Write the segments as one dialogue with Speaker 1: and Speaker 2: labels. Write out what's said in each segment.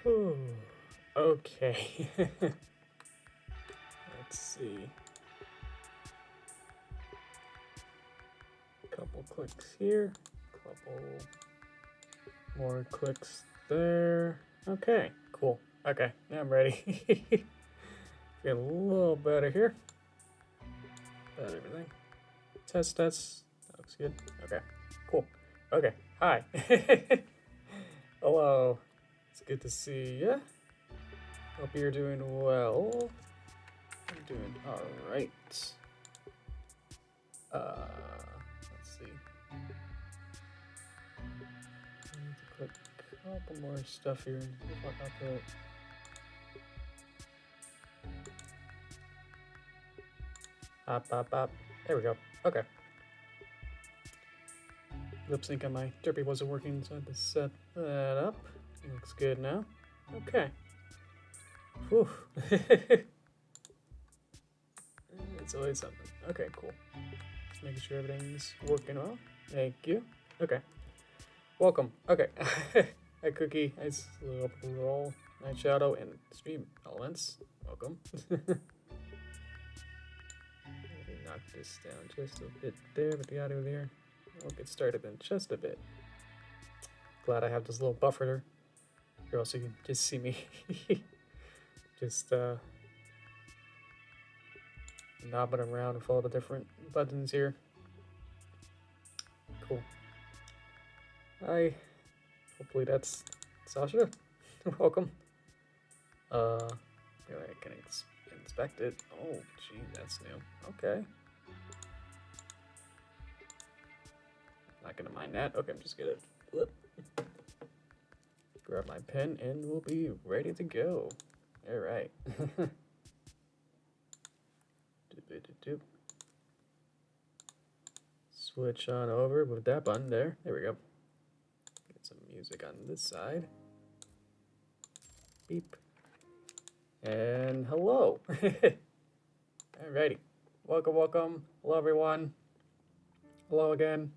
Speaker 1: Whew. Okay. Let's see. Couple clicks here, couple more clicks there. Okay, cool. Okay, yeah, I'm ready. Get a little better here. About everything. Test. That looks good. Okay, cool. Okay, hi. Hello. It's good to see ya. Hope you're doing well. I'm doing alright. Let's see. I need to click a couple more stuff here. I'll put up. There we go. Okay. Lip sync on my Derpy wasn't working, so I had to set that up. Looks good now. Okay. Whew. It's always something. Okay, cool. Just making sure everything's working well. Thank you. Okay. Welcome. Okay. Hi, Cookie. Nice little roll. Night Shadow and Stream Elements. Welcome. Knock this down just a bit there with the audio there. We'll get started in just a bit. Glad I have this little buffer there. Here also you can just see me. Just knobbing around with all the different buttons here. Cool. Hi. Hopefully that's Sasha. Welcome. Maybe I can inspect it. Oh, gee, that's new. Okay. Not gonna mind that. Okay, I'm just gonna grab my pen and we'll be ready to go. All right. Switch on over with that button there. There we go. Get some music on this side. Beep. And hello. Alrighty. Welcome, welcome. Hello, everyone. Hello again.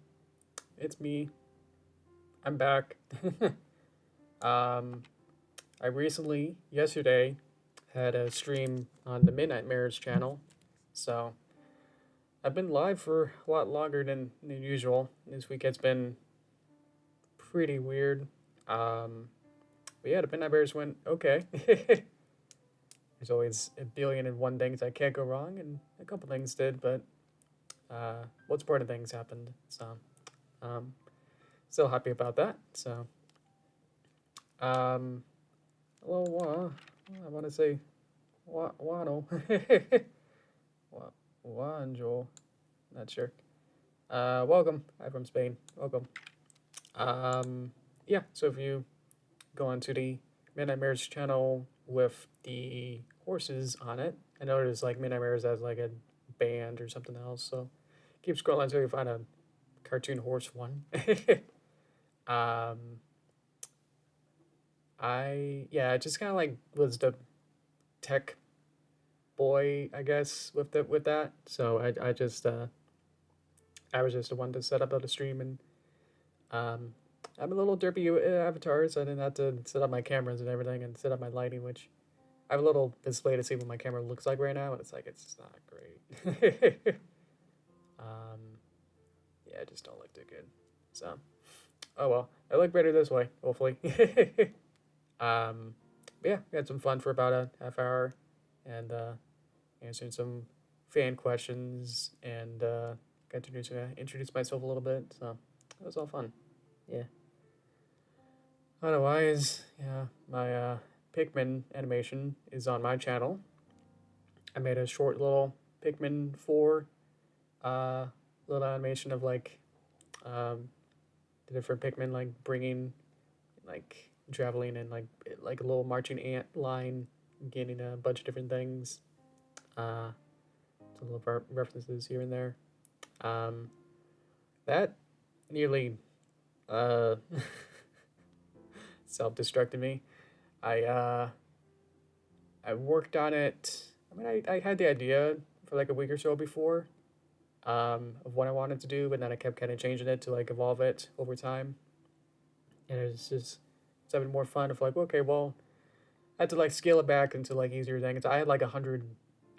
Speaker 1: It's me. I'm back. I recently, yesterday, had a stream on the Midnight Mirrors channel. So, I've been live for a lot longer than usual. This week has been pretty weird. But yeah, the Midnight Mirrors went okay. There's always a billion and one things that can't go wrong, and a couple things did, but what's important things happened. So, still happy about that. So, hello, I want to say, Wano, Wanjo, not sure. Welcome. I'm from Spain. Welcome. Yeah. So if you go onto the Midnight Mirrors channel with the horses on it, I know there's like Midnight Mirrors as like a band or something else. So keep scrolling until you find a cartoon horse one. I just kind of like was the tech boy, I guess, with that. So I was just the one to set up the stream, and I'm a little derpy avatar, so I didn't have to set up my cameras and everything and set up my lighting, which I have a little display to see what my camera looks like right now, and it's like it's not great. Yeah, I just don't look too good. So, oh well, I look better this way, hopefully. But yeah, we had some fun for about a half hour, and answering some fan questions, and got to introduce myself a little bit. So it was all fun. Yeah. Otherwise, yeah, my Pikmin animation is on my channel. I made a short little Pikmin 4 little animation of like the different Pikmin like bringing like traveling and like a little marching ant line, getting a bunch of different things. Some little references here and there. That nearly self-destructed me. I worked on it. I mean, I had the idea for like a week or so before of what I wanted to do, but then I kept kind of changing it to like evolve it over time. And it's having more fun of like, okay, well, I had to like scale it back into like easier things. I had like 100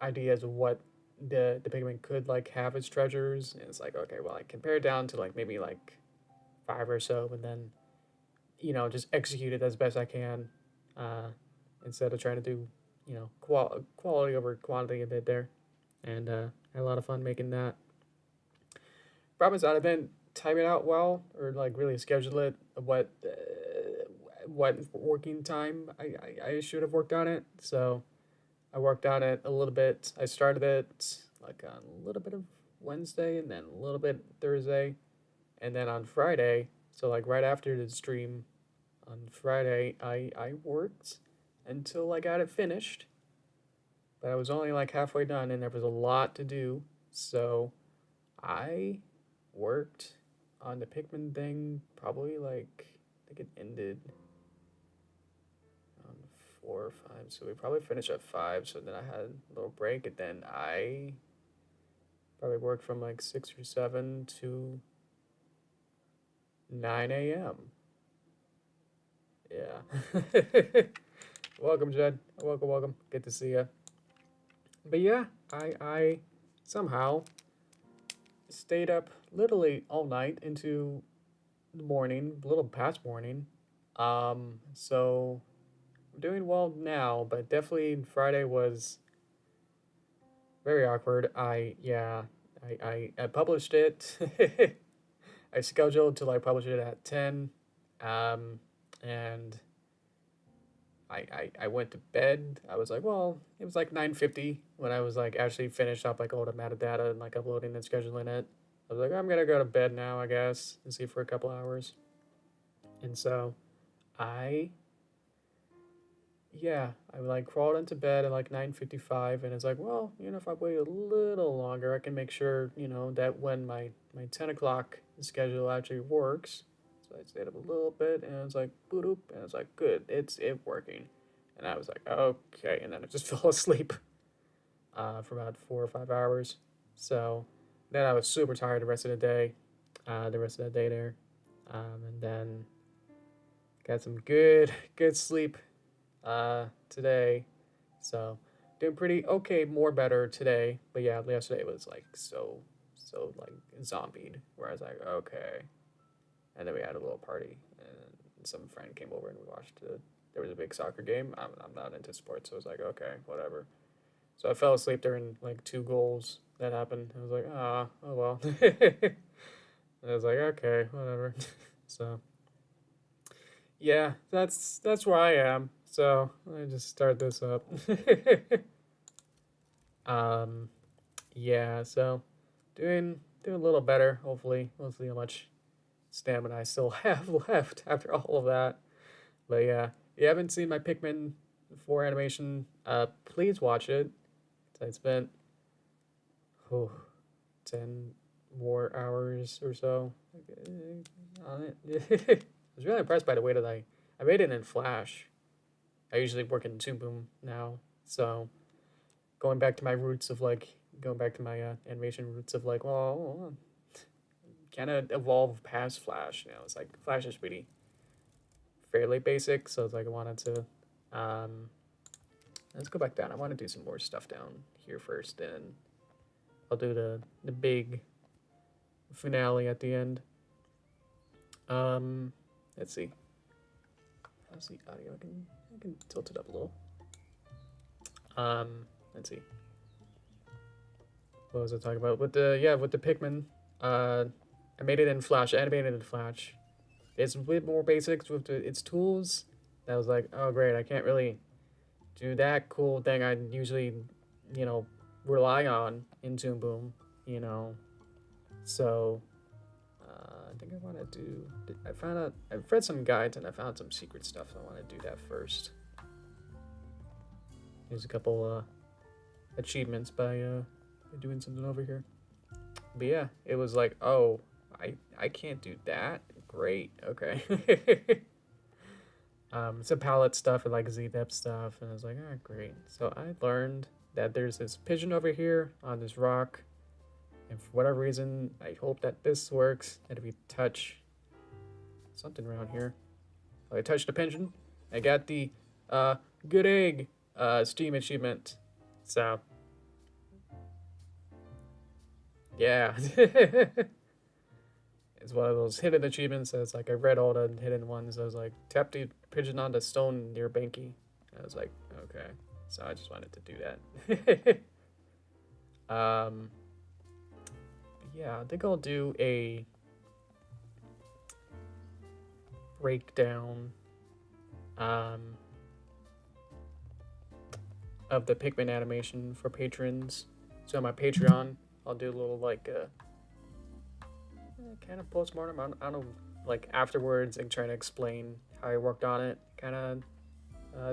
Speaker 1: ideas of what the pigment could like have as treasures, and it's like, okay, well, I compare it down to like maybe like 5 or so, and then just execute it as best I can, uh, instead of trying to do quality over quantity a bit there, and had a lot of fun making that. Problem is, I didn't time it out well or like really schedule it. What working time I should have worked on it. So I worked on it a little bit. I started it like on a little bit of Wednesday and then a little bit Thursday, and then on Friday. So like right after the stream on Friday, I worked until I got it finished. But I was only like halfway done, and there was a lot to do. So I worked on the Pikmin thing probably like I think it ended on 4 or 5, so we probably finished at 5. So then I had a little break, and then I probably worked from like 6 or 7 to 9 a.m. Yeah. Welcome, Jed. Welcome. Good to see you. But yeah, I somehow stayed up literally all night into the morning, a little past morning. So I'm doing well now, but definitely Friday was very awkward. I published it. I scheduled to like publish it at 10, and I went to bed. I was like, well, it was like 9:50 when I was like actually finished up like all the metadata and like uploading and scheduling it. I was like, I'm gonna go to bed now, I guess, and see for a couple hours. And so I I like crawled into bed at like 9:55, and it's like, well, if I wait a little longer, I can make sure, that when my 10 o'clock schedule actually works. So I stayed up a little bit, and it's like, boot oop, and it's like, good, it's working. And I was like, okay, and then I just fell asleep for about 4 or 5 hours. So then I was super tired the rest of the day, there, and then got some good sleep today. So doing pretty okay, more better today. But yeah, yesterday was like so like zombied. Where I was like, okay. And then we had a little party, and some friend came over and we watched it. There was a big soccer game. I'm not into sports, so I was like, okay, whatever. So I fell asleep during like 2 goals that happened. I was like, oh well. I was like, okay, whatever. So yeah, that's where I am. So let me just start this up. um, yeah, so doing a little better. Hopefully, we'll see how much stamina I still have left after all of that. But yeah, if you haven't seen my Pikmin 4 animation, please watch it. I spent 10 more hours or so on it. I was really impressed by the way that I made it in Flash. I usually work in Toon Boom now, so going back to my roots of like animation roots of like, well, kind of evolve past Flash. It's like Flash is pretty fairly basic, so it's like I wanted to let's go back down. I want to do some more stuff down here first, and I'll do the big finale at the end. Let's see. How's the audio? I can tilt it up a little. Let's see. What was I talking about? With the Pikmin, I made it in Flash, animated in Flash. It's a bit more basics with its tools. I was like, oh great, I can't really do that cool thing I usually, rely on in Toon Boom, So I think I want to do. I've read some guides and I found some secret stuff, so I want to do that first. There's a couple achievements by doing something over here. But yeah, it was like, oh, I can't do that. Great, okay. Some palette stuff and like Z-Dep stuff, and I was like, ah, great. So I learned that there's this pigeon over here on this rock, and for whatever reason, I hope that this works. And if you touch something around here, I touched the pigeon. I got the Good egg, Steam achievement. So, yeah. It's one of those hidden achievements. It's like I read all the hidden ones. I was like, tap the pigeon on the stone near Banky. I was like, okay. So I just wanted to do that. Yeah, I think I'll do a breakdown of the Pikmin animation for patrons. So on my Patreon, I'll do a little like kind of postmortem. I don't know, like afterwards, and trying to explain how I worked on it, kind of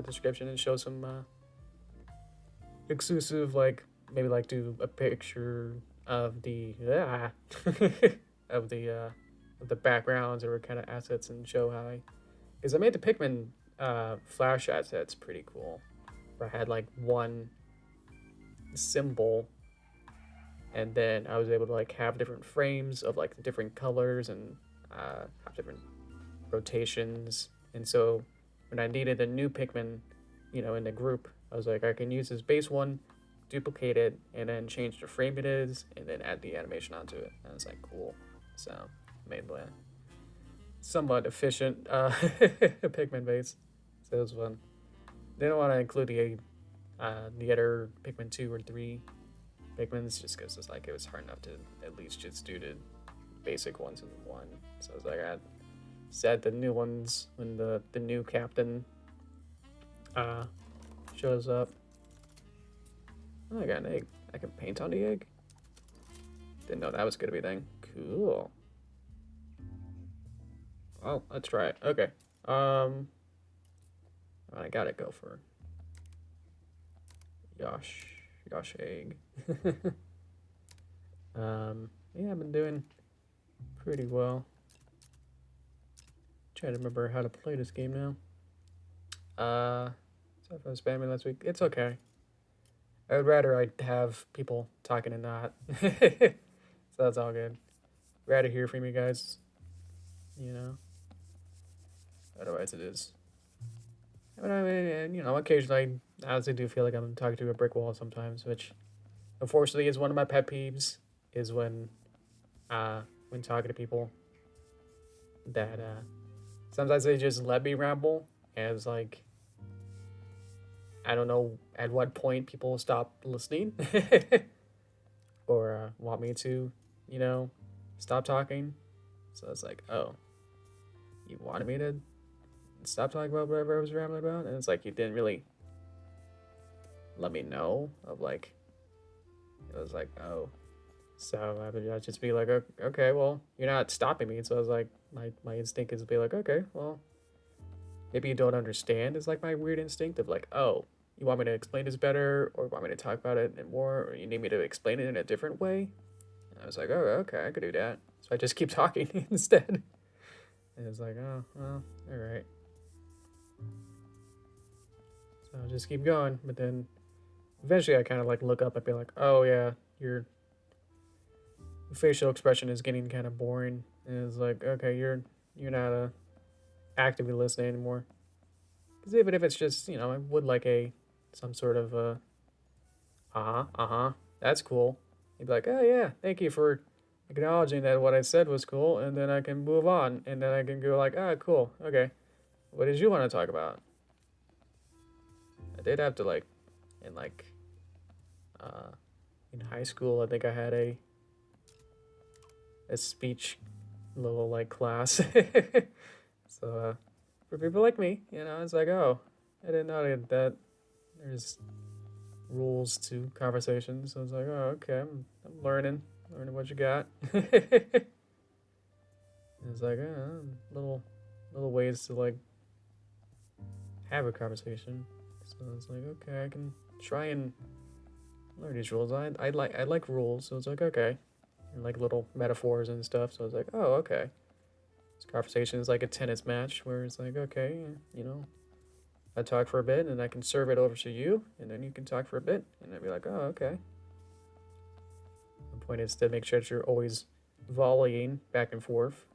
Speaker 1: description, and show some exclusive, like maybe like do a picture of the of the backgrounds or kind of assets, and show how because I made the Pikmin flash assets pretty cool. Where I had like one symbol, and then I was able to like have different frames of like different colors and have different rotations. And so when I needed a new Pikmin, in the group, I was like, I can use this base one, duplicate it, and then change the frame it is, and then add the animation onto it. And I was like, cool. So made the somewhat efficient Pikmin base. So it was fun. Didn't want to include the other Pikmin 2 or 3 Pikmins just because it's like it was hard enough to at least just do the basic ones in one. So I was like, I set the new ones when the new captain shows up. Oh, I got an egg. I can paint on the egg. Didn't know that was gonna be a thing. Cool. Oh, let's try it. Okay. I gotta go for Yosh egg. Yeah, I've been doing pretty well. Trying to remember how to play this game now. Sorry if I was spamming last week. It's okay. I would rather I'd have people talking and not. So that's all good. Rather hear from you guys, Otherwise it is. But I mean, occasionally I honestly do feel like I'm talking to a brick wall sometimes, which unfortunately is one of my pet peeves, is when talking to people that sometimes they just let me ramble, and it's like, I don't know at what point people stop listening or want me to, stop talking. So it's like, oh, you wanted me to stop talking about whatever I was rambling about? And it's like, you didn't really let me know of like, it was like, oh. So I'd just be like, okay, well, you're not stopping me. So I was like, my instinct is to be like, okay, well, maybe you don't understand, is like my weird instinct of like, oh, you want me to explain this better, or want me to talk about it more, or you need me to explain it in a different way? And I was like, oh, okay, I could do that. So I just keep talking instead. And it's like, oh, well, all right. So I'll just keep going. But then eventually I kind of like look up and be like, oh yeah, your facial expression is getting kind of boring. And it's like, okay, you're not actively listening anymore. Because even if it's just, I would like some sort of that's cool. You'd be like, oh yeah, thank you for acknowledging that what I said was cool, and then I can move on, and then I can go like, cool, okay. What did you want to talk about? I did have to in high school, I think I had a speech little class. So for people like me, it's like, oh, I didn't know that there's rules to conversations. So it's like, oh, okay, I'm learning what you got. It's like, little ways to have a conversation. So it's like, okay, I can try and learn these rules. I like rules, so it's like, okay, and little metaphors and stuff. So it's like, oh, okay. This conversation is like a tennis match where it's like, okay, I talk for a bit and I can serve it over to you, and then you can talk for a bit, and I'd be like, oh, okay. The point is to make sure that you're always volleying back and forth,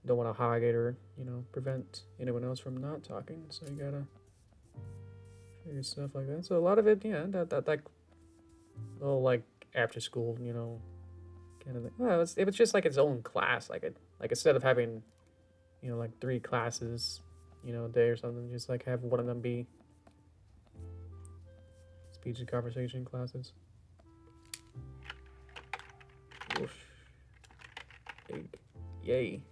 Speaker 1: don't want to hide it or, you know, prevent anyone else from not talking. So you gotta figure stuff like that. So a lot of it, yeah, that like little like after school, you know, kind of thing. Well, it was just like its own class. Like instead of having, you know, like 3 classes, you know, a day or something, just like have one of them be speech and conversation classes. Oof. Yay.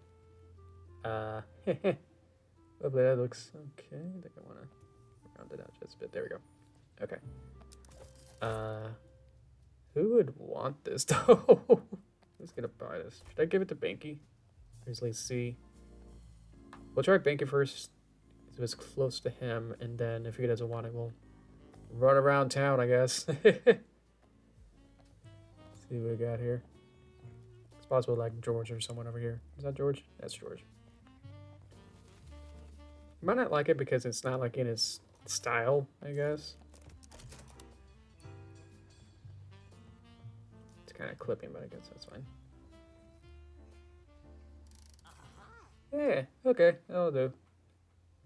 Speaker 1: Hopefully that looks okay. I think I want to round it out just a bit. There we go. Okay. Who would want this though? Who's gonna buy this? Should I give it to Banky? Let's see. We'll try Banky first. It was close to him, and then if he doesn't want it, we'll run around town, I guess. See what we got here. It's possible like George or someone over here. Is that George? That's George. You might not like it because it's not like in his style, I guess. It's kind of clipping, but I guess that's fine. Yeah, okay, that'll do.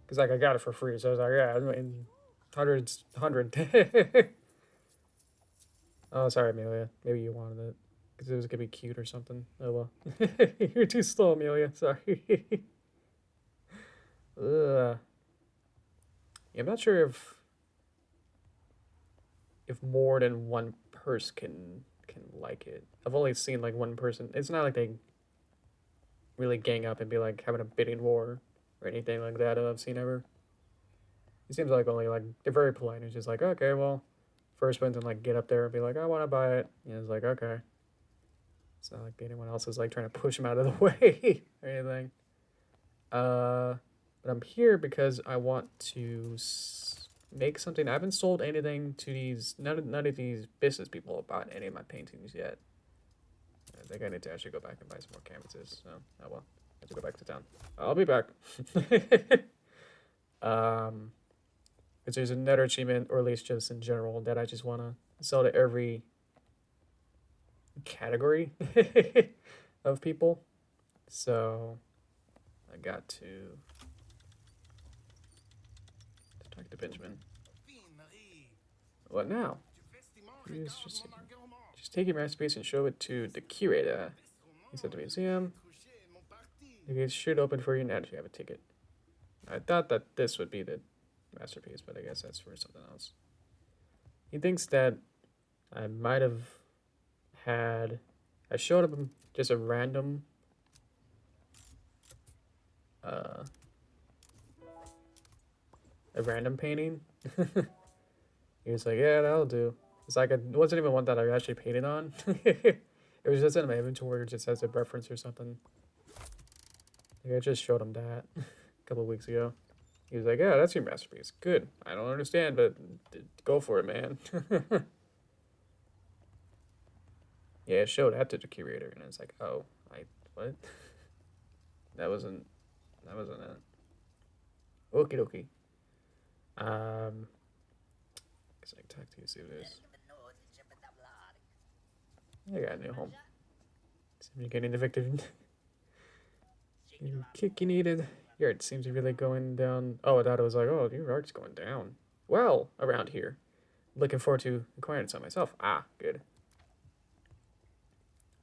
Speaker 1: Because like I got it for free, so I was like, yeah, I mean, 100. Oh, sorry, Amelia. Maybe you wanted it. Because it was going to be cute or something. Oh, well. You're too slow, Amelia. Sorry. Ugh. Yeah, I'm not sure if more than one person can like it. I've only seen like one person. It's not like they really gang up and be like having a bidding war or anything like that I've seen ever. It seems like only like they're very polite. It's just like, okay, well, first one to like get up there and be like, I want to buy it. And it's like, okay. It's not like anyone else is like trying to push him out of the way or anything. But I'm here because I want to make something. I haven't sold anything to these, none of these business people about any of my paintings yet. I think I need to actually go back and buy some more canvases. So, oh well, I have to go back to town. I'll be back. Because there's another achievement, or at least just in general, that I just want to sell to every category of people. So I got to talk to Benjamin. What now? Just take your masterpiece and show it to the curator. He's at the museum. The gates should open for you now if you have a ticket. I thought that this would be the masterpiece, but I guess that's for something else. He thinks that I might have had... I showed him just a random... painting. He was like, yeah, that'll do. It's like, it wasn't even one that I actually painted on. It was just in my inventory, just as a reference or something. Like I just showed him that a couple of weeks ago. He was like, yeah, that's your masterpiece. Good. I don't understand, but go for it, man. Yeah, it showed that to the curator, and it's like, oh, what? That wasn't it. Okie dokie. Guess I can talk to you, see what it is. I got a new home. You're getting evicted. Kick you needed. Your art seems to be really going down. Oh, I thought it was like, oh, your art's going down. Well, around here. Looking forward to acquiring some myself. Ah, good.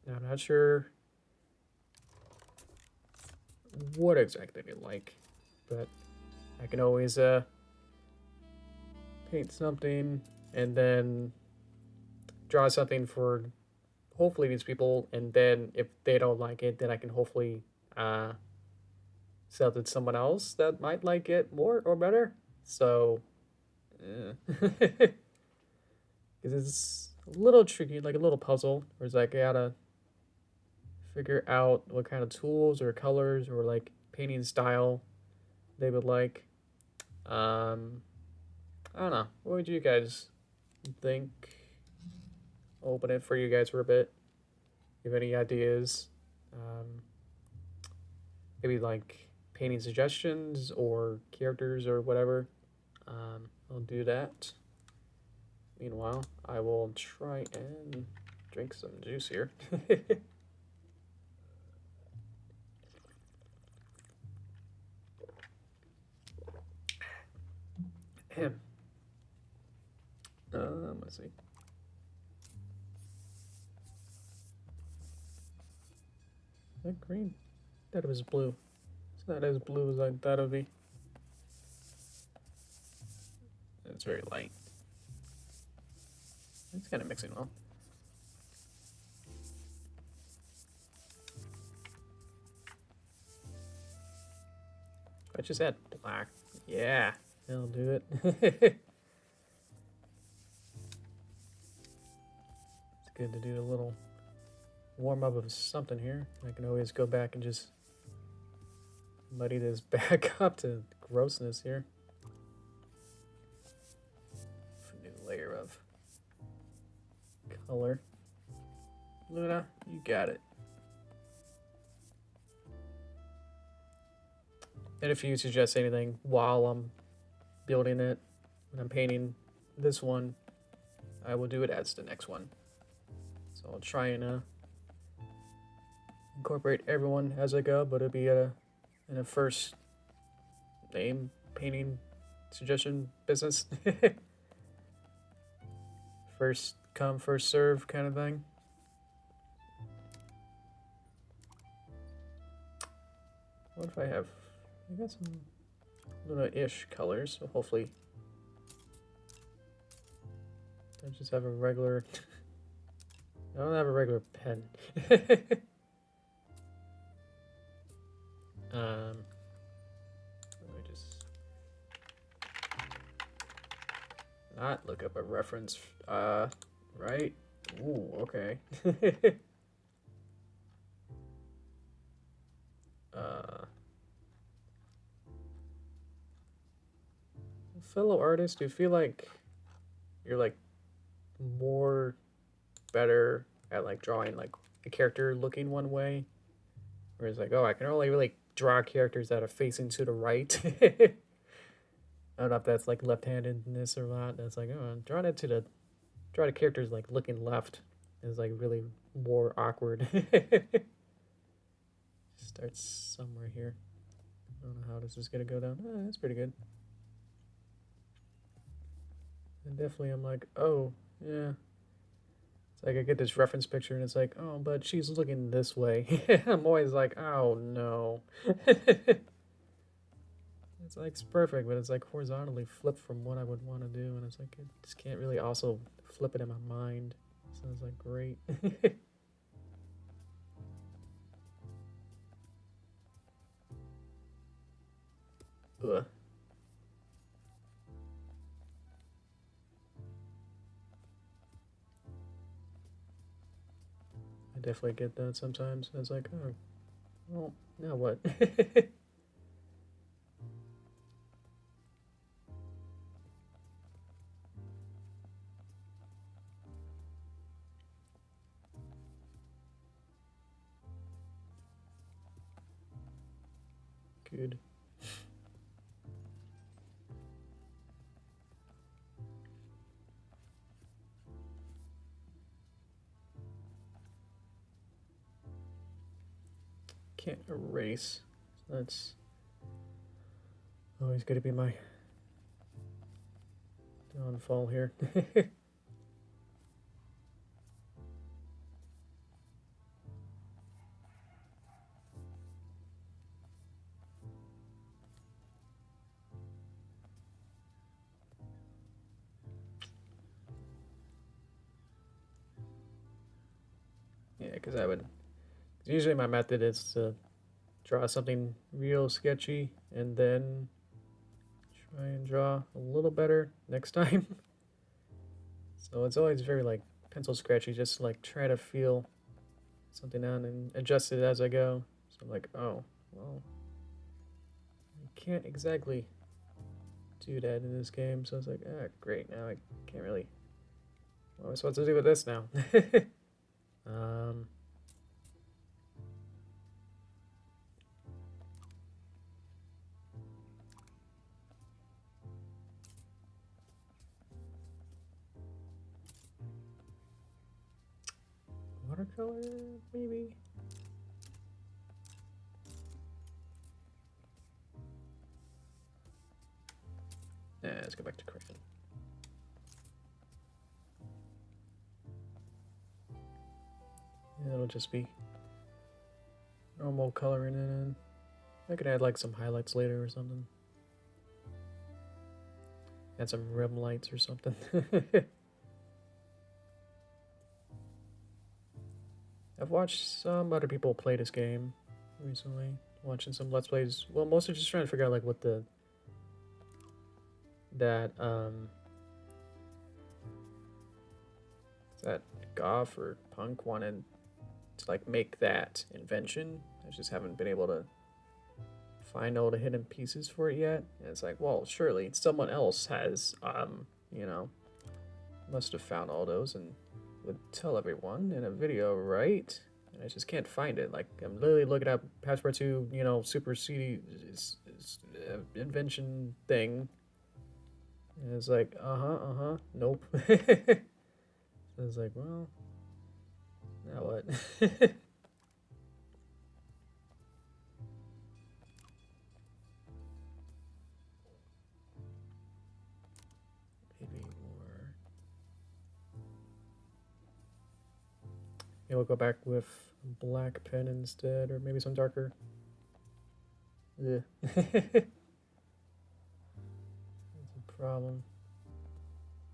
Speaker 1: Now, I'm not sure what exactly you like, but I can always paint something and then draw something for hopefully these people, and then if they don't like it, then I can hopefully sell it to someone else that might like it more or better. So because it's a little tricky, like a little puzzle, where it's like I gotta figure out what kind of tools or colors or like painting style they would like. I don't know. What would you guys think? I'll open it for you guys for a bit. If you have any ideas, maybe like painting suggestions or characters or whatever, I'll do that. Meanwhile, I will try and drink some juice here. Let's see. Is that green? I thought it was blue. It's not as blue as I thought it would be. It's very light. It's kind of mixing well. I just add black. Yeah, that'll do it. It's good to do a little warm up of something here. I can always go back and just muddy this back up to grossness here. A new layer of color. Luna, you got it. And if you suggest anything while I'm building it, when I'm painting this one, I will do it as the next one. So I'll try and incorporate everyone as I go, but it'll be in a first name painting suggestion business. First come, first serve kind of thing. What if I have... I got some Luna-ish colors, so hopefully I just have a regular... I don't have a regular pen. Let me just not look up a reference. Right? Ooh, okay. Fellow artist, do you feel like you're like more better at like drawing like a character looking one way, or is like, oh, I can only really draw characters that are facing to the right? I don't know if that's like left-handedness or not. That's like, oh, I'm drawing it to the characters like looking left is like really more awkward. Starts somewhere here. I don't know how this is gonna go down. Oh, that's pretty good. And definitely I'm like, oh, yeah. It's like I get this reference picture and it's like, oh, but she's looking this way. I'm always like, oh, no. It's like, it's perfect, but it's like horizontally flipped from what I would want to do. And it's like, I just can't really also flip it in my mind. So it's like, great. Ugh. I definitely get that sometimes. It's like, oh, well, now what? Good. Can't erase. That's always going to be my downfall here. Yeah, because I would... Usually my method is to draw something real sketchy and then try and draw a little better next time. So it's always very like pencil scratchy, just to, like try to feel something out and adjust it as I go. So I'm like, oh, well, I can't exactly do that in this game. So it's like, ah, great, now I can't really... What am I supposed to do with this now? Watercolor, maybe? Let's go back to crayon. It'll just be normal coloring it in. I could add like some highlights later or something. Add some rim lights or something. I've watched some other people play this game recently. Watching some Let's Plays. Well, mostly just trying to figure out like what that Goff or Punk wanted to like make that invention. I just haven't been able to find all the hidden pieces for it yet. And it's like, well, surely someone else has, you know, must have found all those and would tell everyone in a video, right? And I just can't find it. Like, I'm literally looking up Passpartout, you know, super CD invention thing. And it's like, nope. So it's like, well, now what? Maybe more. Maybe we'll go back with black pen instead, or maybe some darker. Yeah. That's a problem.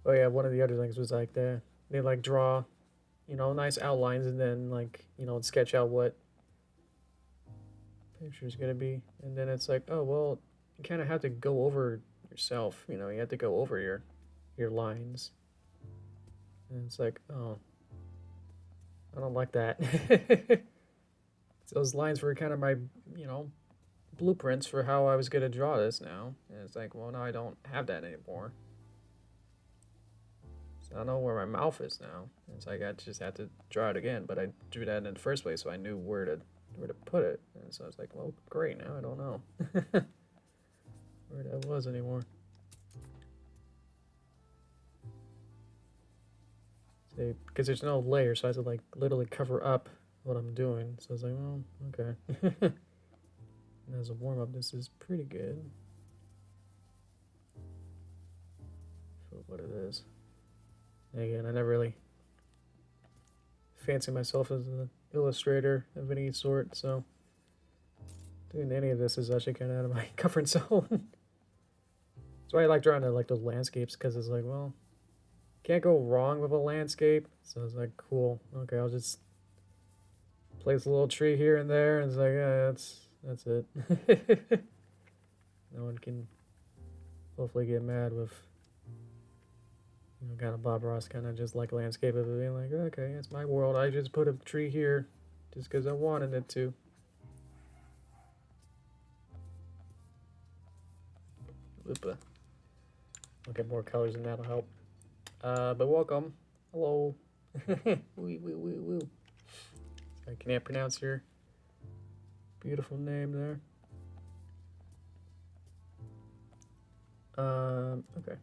Speaker 1: Oh yeah, one of the other things was like they like draw, you know, nice outlines and then like, you know, sketch out what picture's gonna be. And then it's like, oh well, you kinda have to go over yourself, you know, you have to go over your lines. And it's like, oh, I don't like that. Those lines were kind of my, you know, blueprints for how I was gonna draw this now. And it's like, well, now I don't have that anymore. So I don't know where my mouth is now. It's like I just had to draw it again, but I drew that in the first place, so I knew where to put it. And so I was like, well, great, now I don't know where that was anymore. See, because there's no layer, so I have to like literally cover up what I'm doing. So I was like, well, okay. And as a warm-up, this is pretty good for what it is. And again, I never really fancy myself as an illustrator of any sort, so doing any of this is actually kind of out of my comfort zone. That's why I like drawing like those landscapes, because it's like, well, can't go wrong with a landscape. So it's like, cool, okay, I'll just place a little tree here and there, and it's like, yeah, that's it. No one can hopefully get mad with, you know, kind of Bob Ross kind of just like landscape of it being like, okay, it's my world. I just put a tree here just because I wanted it to. Oopa. I'll get more colors and that'll help. But welcome. Hello. Woo. I can't pronounce your beautiful name there. Okay.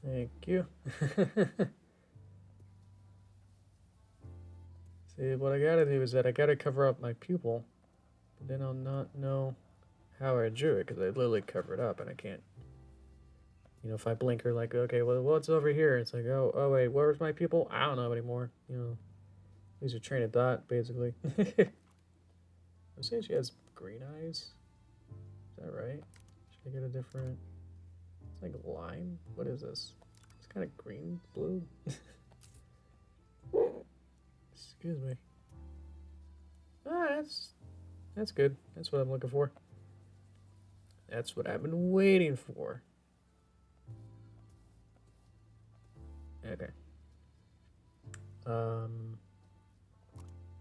Speaker 1: Thank you. See, what I gotta do is that I gotta cover up my pupil, but then I'll not know how I drew it, because I literally cover it up and I can't, you know, if I blinker like, okay, well, what's over here? It's like, oh wait, where's my pupil? I don't know anymore, you know. Lose your train of thought, basically. I'm saying she has green eyes. Is that right? Should I get a different... It's like lime? What is this? It's kind of green, blue. Excuse me. Ah, that's good. That's what I'm looking for. That's what I've been waiting for. Okay.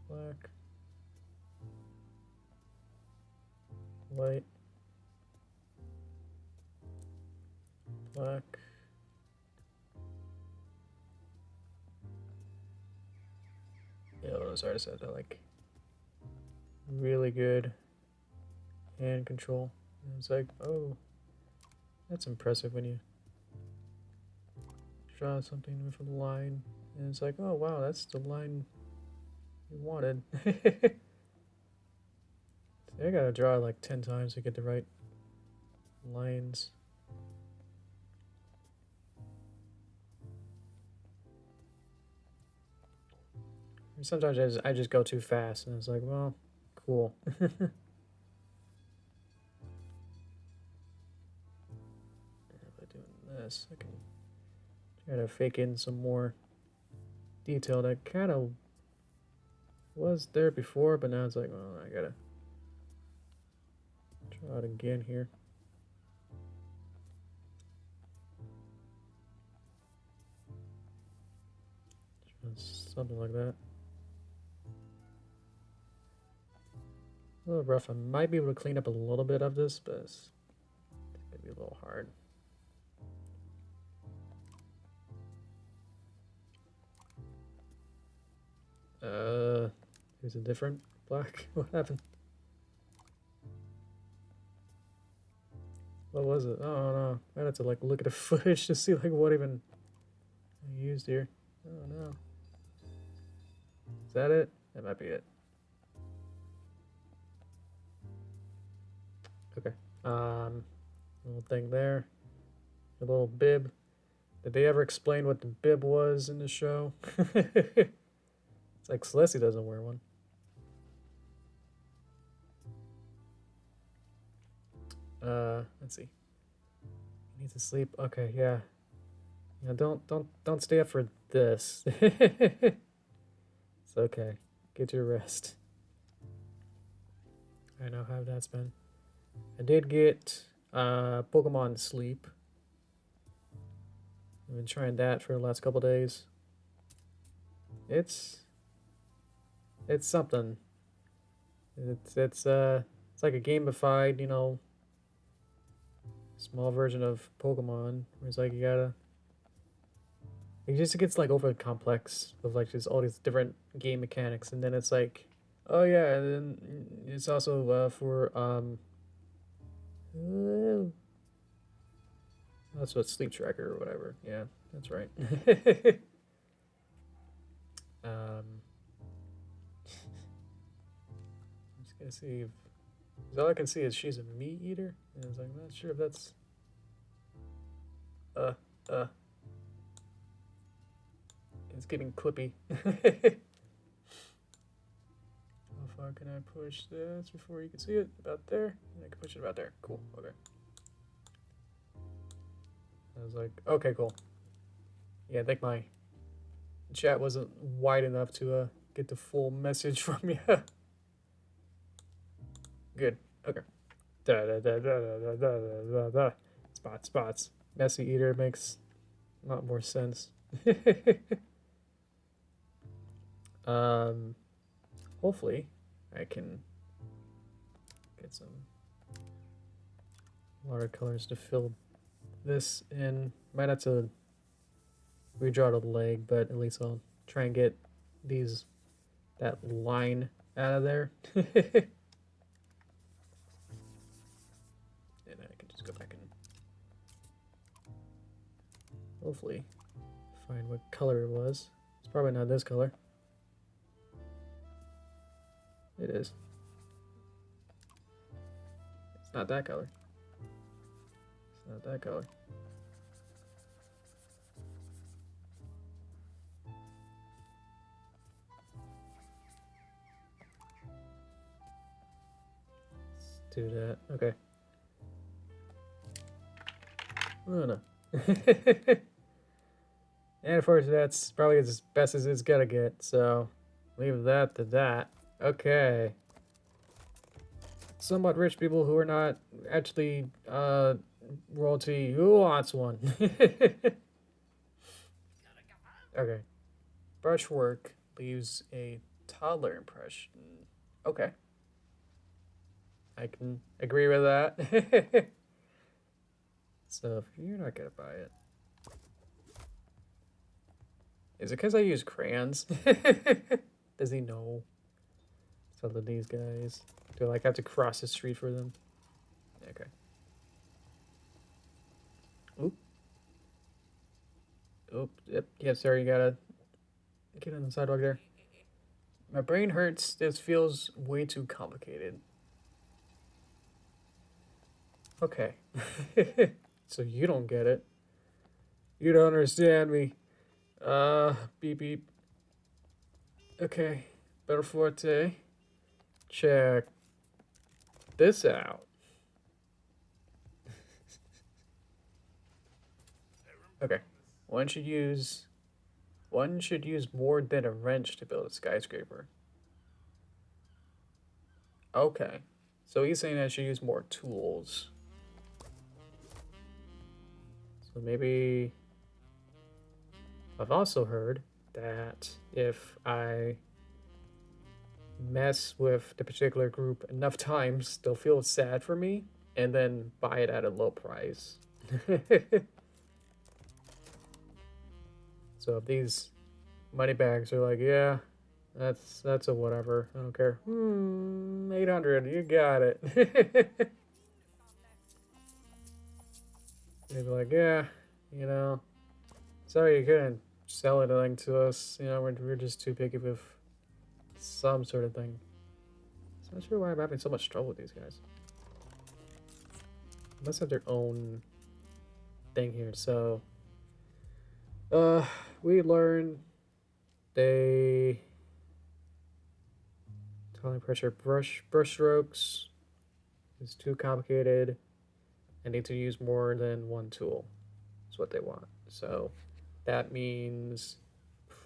Speaker 1: Black. White. Black. Yeah, those artists have that like really good hand control. And it's like, oh, that's impressive when you draw something with a line, and it's like, oh wow, that's the line you wanted. I gotta draw like 10 times to get the right lines. Sometimes I just go too fast, and it's like, well, cool. By doing this, I can try to fake in some more detail that kind of was there before, but now it's like, well, I gotta draw it again here. Something like that. A little rough. I might be able to clean up a little bit of this, but it's gonna be a little hard. Here's a different black. What happened? What was it? Oh no. I had to like look at the footage to see like what even I used here. Oh no. Is that it? That might be it. Okay. Little thing there. A little bib. Did they ever explain what the bib was in the show? It's like Celeste doesn't wear one. Let's see. He needs to sleep. Okay, yeah. Yeah, don't stay up for this. It's okay. Get your rest. I know how that's been. I did get Pokemon Sleep. I've been trying that for the last couple days. It's something. It's like a gamified, you know, small version of Pokemon, where it's like you gotta. It just gets like over complex with like just all these different game mechanics, and then it's like, oh yeah, and then it's also for that's what sleep tracker or whatever. Yeah, that's right. I'm just gonna see if all I can see is she's a meat eater, and I was like, I'm not sure if that's it's getting clippy. How far can I push this before you can see it? About there? And I can push it about there. Cool. Okay. I was like, okay, cool. Yeah, I think my chat wasn't wide enough to get the full message from you. Good. Okay. Da da da da da da da da. Spots. Messy eater makes a lot more sense. Hopefully I can get some watercolors to fill this in. Might have to redraw the leg, but at least I'll try and get that line out of there. And I can just go back and hopefully find what color it was. It's probably not this color. It is. It's not that color. It's not that color. Let's do that. Okay. Oh no. And of course that's probably as best as it's gonna get, so leave that to that. Okay. Somewhat rich people who are not actually royalty. Who wants one? Okay. Brushwork leaves a toddler impression. Okay. I can agree with that. So if you're not gonna buy it. Is it because I use crayons? Does he know? Some of these guys. Do I like have to cross the street for them? Okay. Oop. Oop. Yep, sir, you gotta get on the sidewalk there. My brain hurts. This feels way too complicated. Okay. So you don't get it. You don't understand me. Beep beep. Okay. Better Forte. Check this out. Okay. One should use more than a wrench to build a skyscraper. Okay. So he's saying I should use more tools. So maybe I've also heard that if I mess with the particular group enough times, they'll feel sad for me and then buy it at a low price. So if these money bags are like, yeah, that's a whatever. I don't care. 800, you got it. They'd be like, yeah, you know, sorry you couldn't sell anything to us. You know, we're just too picky with some sort of thing. So I'm not sure why I'm having so much trouble with these guys. They must have their own thing here. So, we learned they toning pressure brush strokes is too complicated. I need to use more than one tool. That's what they want. So that means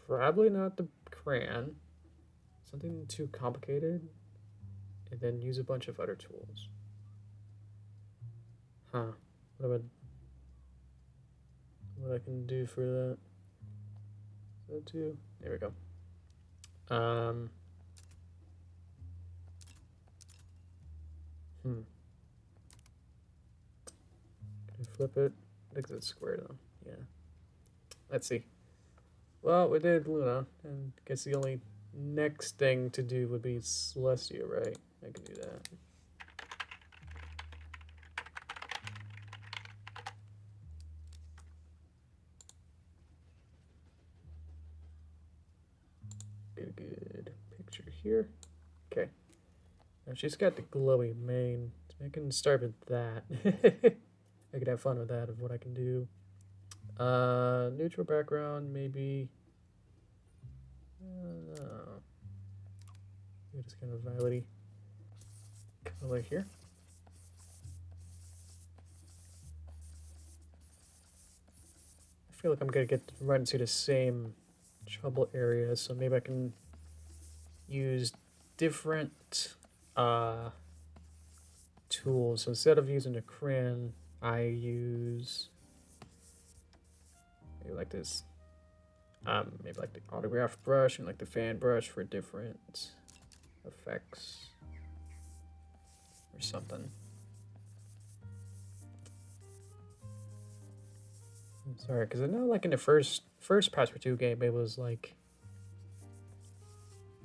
Speaker 1: probably not the crayon. Something too complicated. And then use a bunch of other tools. Huh. What I can do for that? So too. There we go. Can I flip it? I think it's square though. Yeah. Let's see. Well, we did Luna, and I guess the only next thing to do would be Celestia, right? I can do that. Get a good picture here. Okay. Now she's got the glowy mane, so I can start with that. I could have fun with that of what I can do. Neutral background, maybe. Just kind of violety color here. I feel like I'm gonna get run into the same trouble area, so maybe I can use different tools. So instead of using the crayon, I use maybe like this. Maybe like the autograph brush and like the fan brush for different effects or something. I'm sorry, because I know like in the first Passpartout game, it was like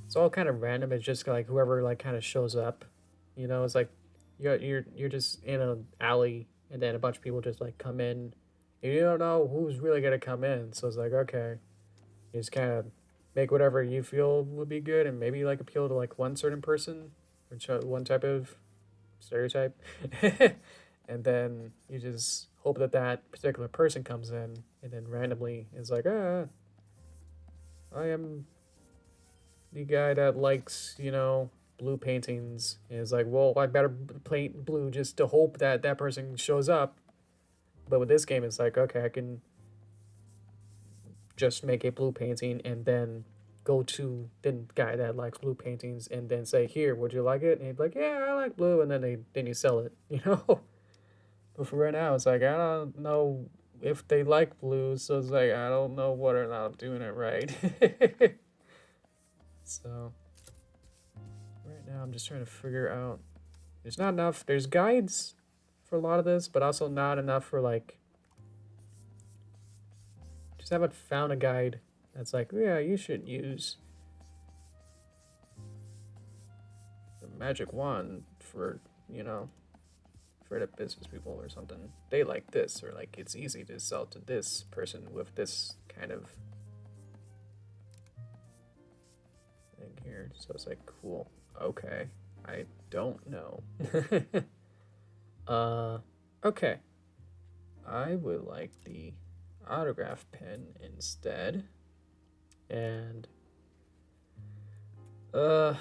Speaker 1: it's all kind of random. It's just like whoever like kind of shows up, you know. It's like you're just in an alley, and then a bunch of people just like come in, and you don't know who's really gonna come in. So it's like, okay, you just kind of make whatever you feel would be good, and maybe like appeal to like one certain person or one type of stereotype, and then you just hope that that particular person comes in, and then randomly is like, I am the guy that likes, you know, blue paintings. And it's like, well, I better paint blue just to hope that that person shows up. But with this game, it's like, okay, I can just make a blue painting and then go to the guy that likes blue paintings and then say, here, would you like it? And he'd be like, yeah, I like blue. And then you sell it, you know? But for right now, it's like, I don't know if they like blue. So it's like, I don't know whether or not I'm doing it right. So right now I'm just trying to figure out, there's not enough, there's guides for a lot of this, but also not enough for like, just haven't found a guide that's like, yeah, you should use the magic wand for, you know, for the business people or something. They like this, or like it's easy to sell to this person with this kind of thing here. weird. So it's like, cool. Okay. I don't know. Okay. I would like the autograph pen instead. And yeah.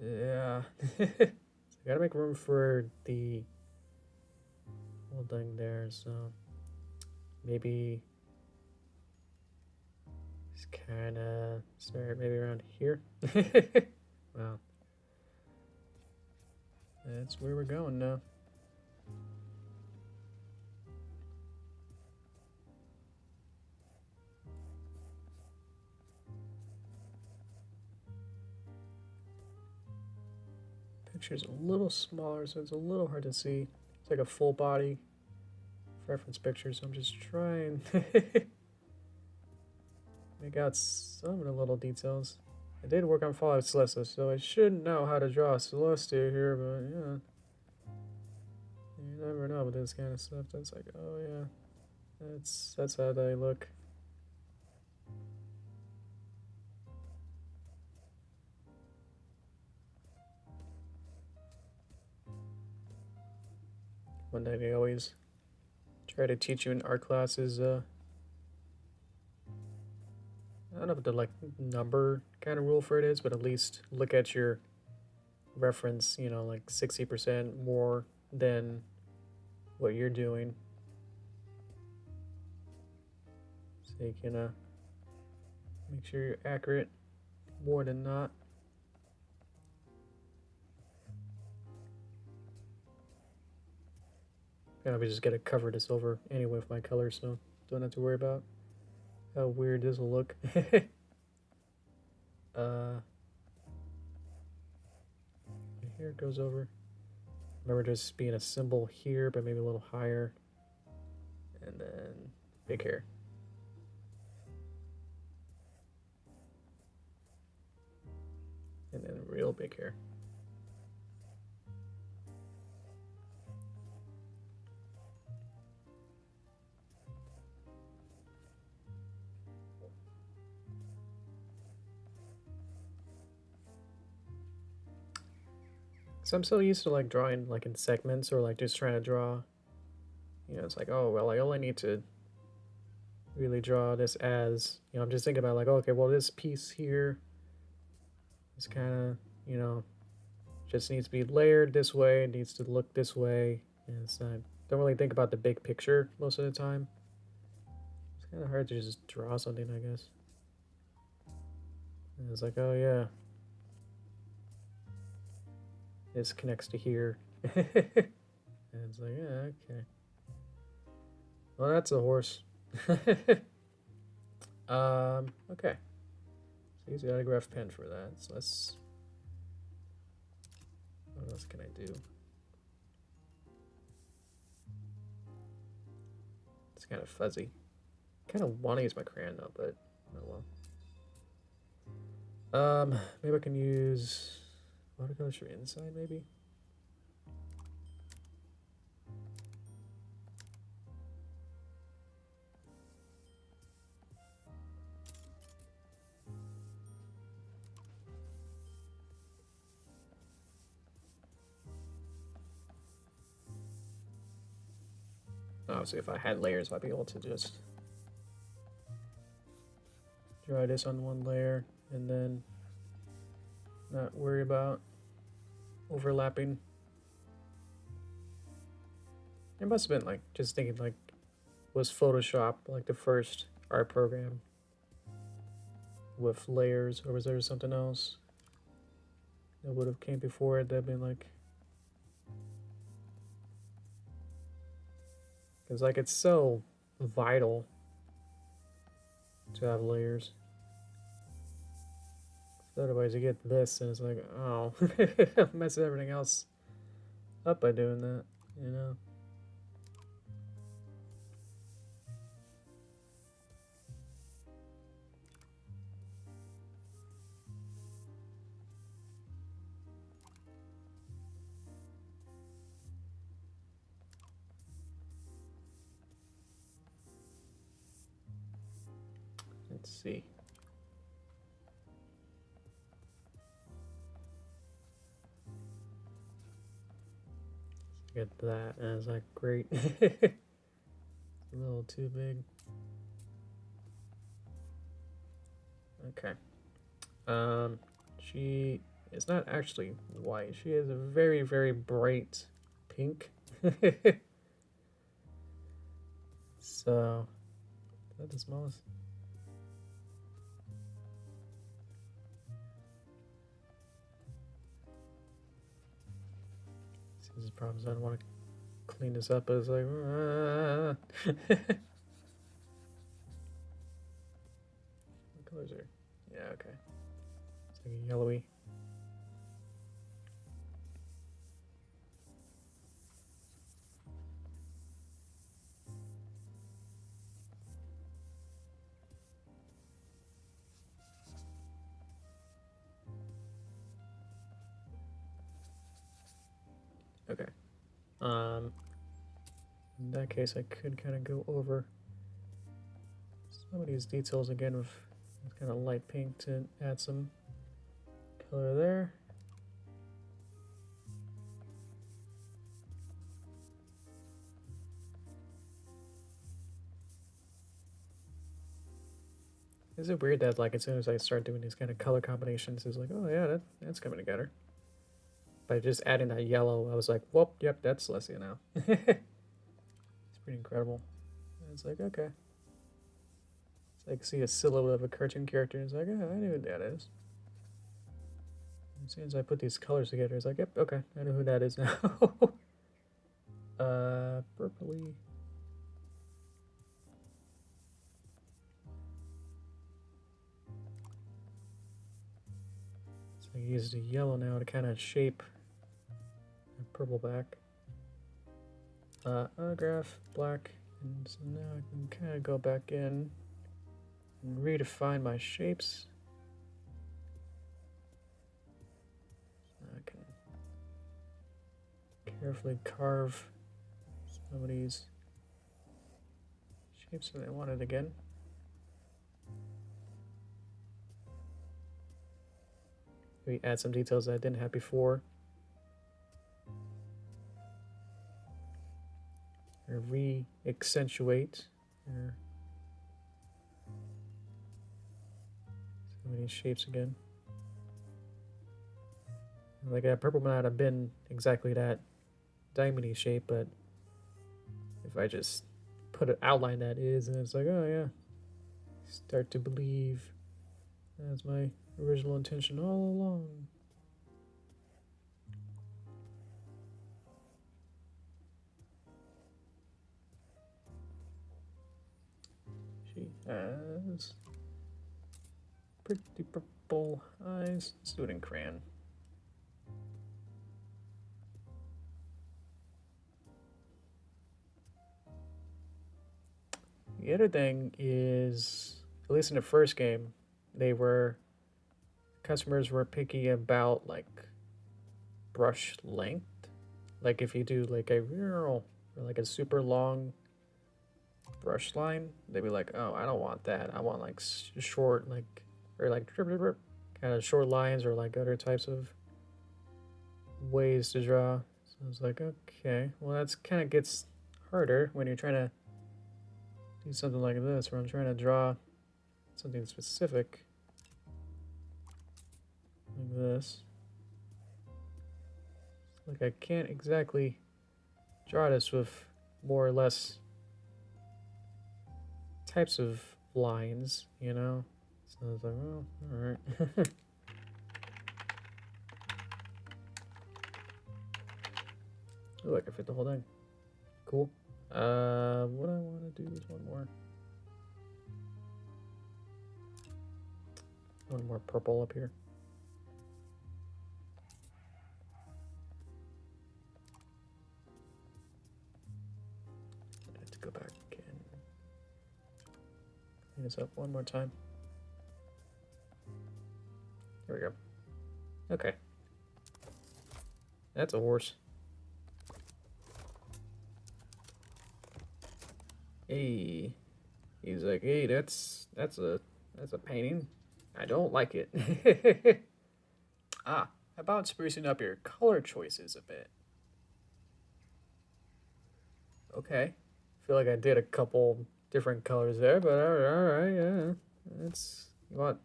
Speaker 1: So I gotta make room for the whole thing there, so maybe just kinda start maybe around here. Wow. That's where we're going now. Picture's a little smaller, so it's a little hard to see. It's like a full body reference picture, so I'm just trying make out some of the little details. I did work on Fallout Celeste, so I should know how to draw Celestia here, but yeah. You never know with this kind of stuff. That's like, oh yeah. That's how they look. One thing they always try to teach you in art class is I don't know what the like number kind of rule for it is, but at least look at your reference, you know, like 60% more than what you're doing. So you can make sure you're accurate more than not. And we just gotta cover this over anyway with my color, so don't have to worry about how weird this will look. Here it goes over. Remember just being a symbol here, but maybe a little higher. And then big hair. And then real big hair. So I'm so used to like drawing like in segments or like just trying to draw, you know, it's like, oh, well, I only need to really draw this as, you know, I'm just thinking about like, oh, okay, well, this piece here is kind of, you know, just needs to be layered this way, it needs to look this way, and it's not, don't really think about the big picture most of the time. It's kind of hard to just draw something, I guess. And it's like, oh yeah, this connects to here. And it's like, yeah, okay. Well, that's a horse. Okay. So use the autograph pen for that. So let's. What else can I do? It's kind of fuzzy. Kind of want to use my crayon though, but oh well. Maybe I can use watercolors for inside, maybe. Obviously, if I had layers, I'd be able to just draw this on one layer and then not worry about overlapping. It must have been like, just thinking like, was Photoshop like the first art program with layers, or was there something else that would have came before it that'd been like, because like it's so vital to have layers. Otherwise you get this and it's like, oh, messes everything else up by doing that, you know? Let's see. get that. Is that great? A little too big. Okay. She is not actually white. She is a very, very bright pink. So, is that the smallest? See, this problem is I don't want to clean this up, but it's like, what colors are? Yeah, okay. It's like a yellowy. Okay. In that case, I could kind of go over some of these details again with kind of light pink to add some color there. Is it weird that like as soon as I start doing these kind of color combinations, it's like, oh yeah, that's coming together. By just adding that yellow, I was like, whoop, yep, that's Celestia now. It's pretty incredible. And it's like, okay. It's like see a silhouette of a cartoon character, and it's like, oh, I know who that is. As soon as I put these colors together, it's like, yep, okay, I know who that is now. Purpley. So I use the yellow now to kind of shape the purple back. Autograph, black, and so now I can kind of go back in and redefine my shapes. I can carefully carve some of these shapes that I wanted again. Maybe add some details that I didn't have before. Or re-accentuate some of these shapes again. Like that purple might not have been exactly that diamondy shape, but if I just put an outline that is, and it's like, oh yeah, start to believe that's my original intention all along. She has pretty purple eyes. Let's do it in crayon. The other thing is, at least in the first game, customers were picky about like brush length. Like if you do like a super long brush line, they'd be like, oh, I don't want that. I want like short, kind of short lines or like other types of ways to draw. So I was like, okay, well that's kind of gets harder when you're trying to do something like this, where I'm trying to draw something specific like this. Like I can't exactly draw this with more or less types of lines, you know? So I was like, well, alright. Ooh, I can fit the whole thing. Cool. What I want to do is one more purple up here. I have to go back and clean this up one more time. Here we go. Okay. That's a horse. Hey. He's like, hey, that's a painting. I don't like it. How about sprucing up your color choices a bit? Okay. Feel like I did a couple different colors there, but alright, yeah. It's, you want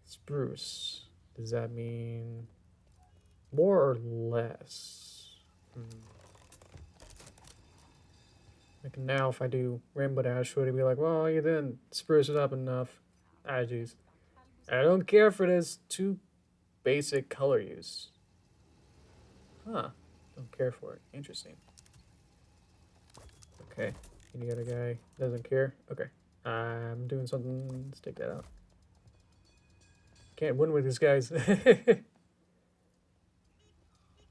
Speaker 1: spruce. Does that mean more or less? Like now if I do rainbow dash, would it be like, well, you didn't spruce it up enough? Ah, jeez. I don't care for this too basic color use. Huh. Don't care for it. Interesting. Okay. Any other guy doesn't care? Okay. I'm doing something. Let's take that out. Can't win with these guys. Okay.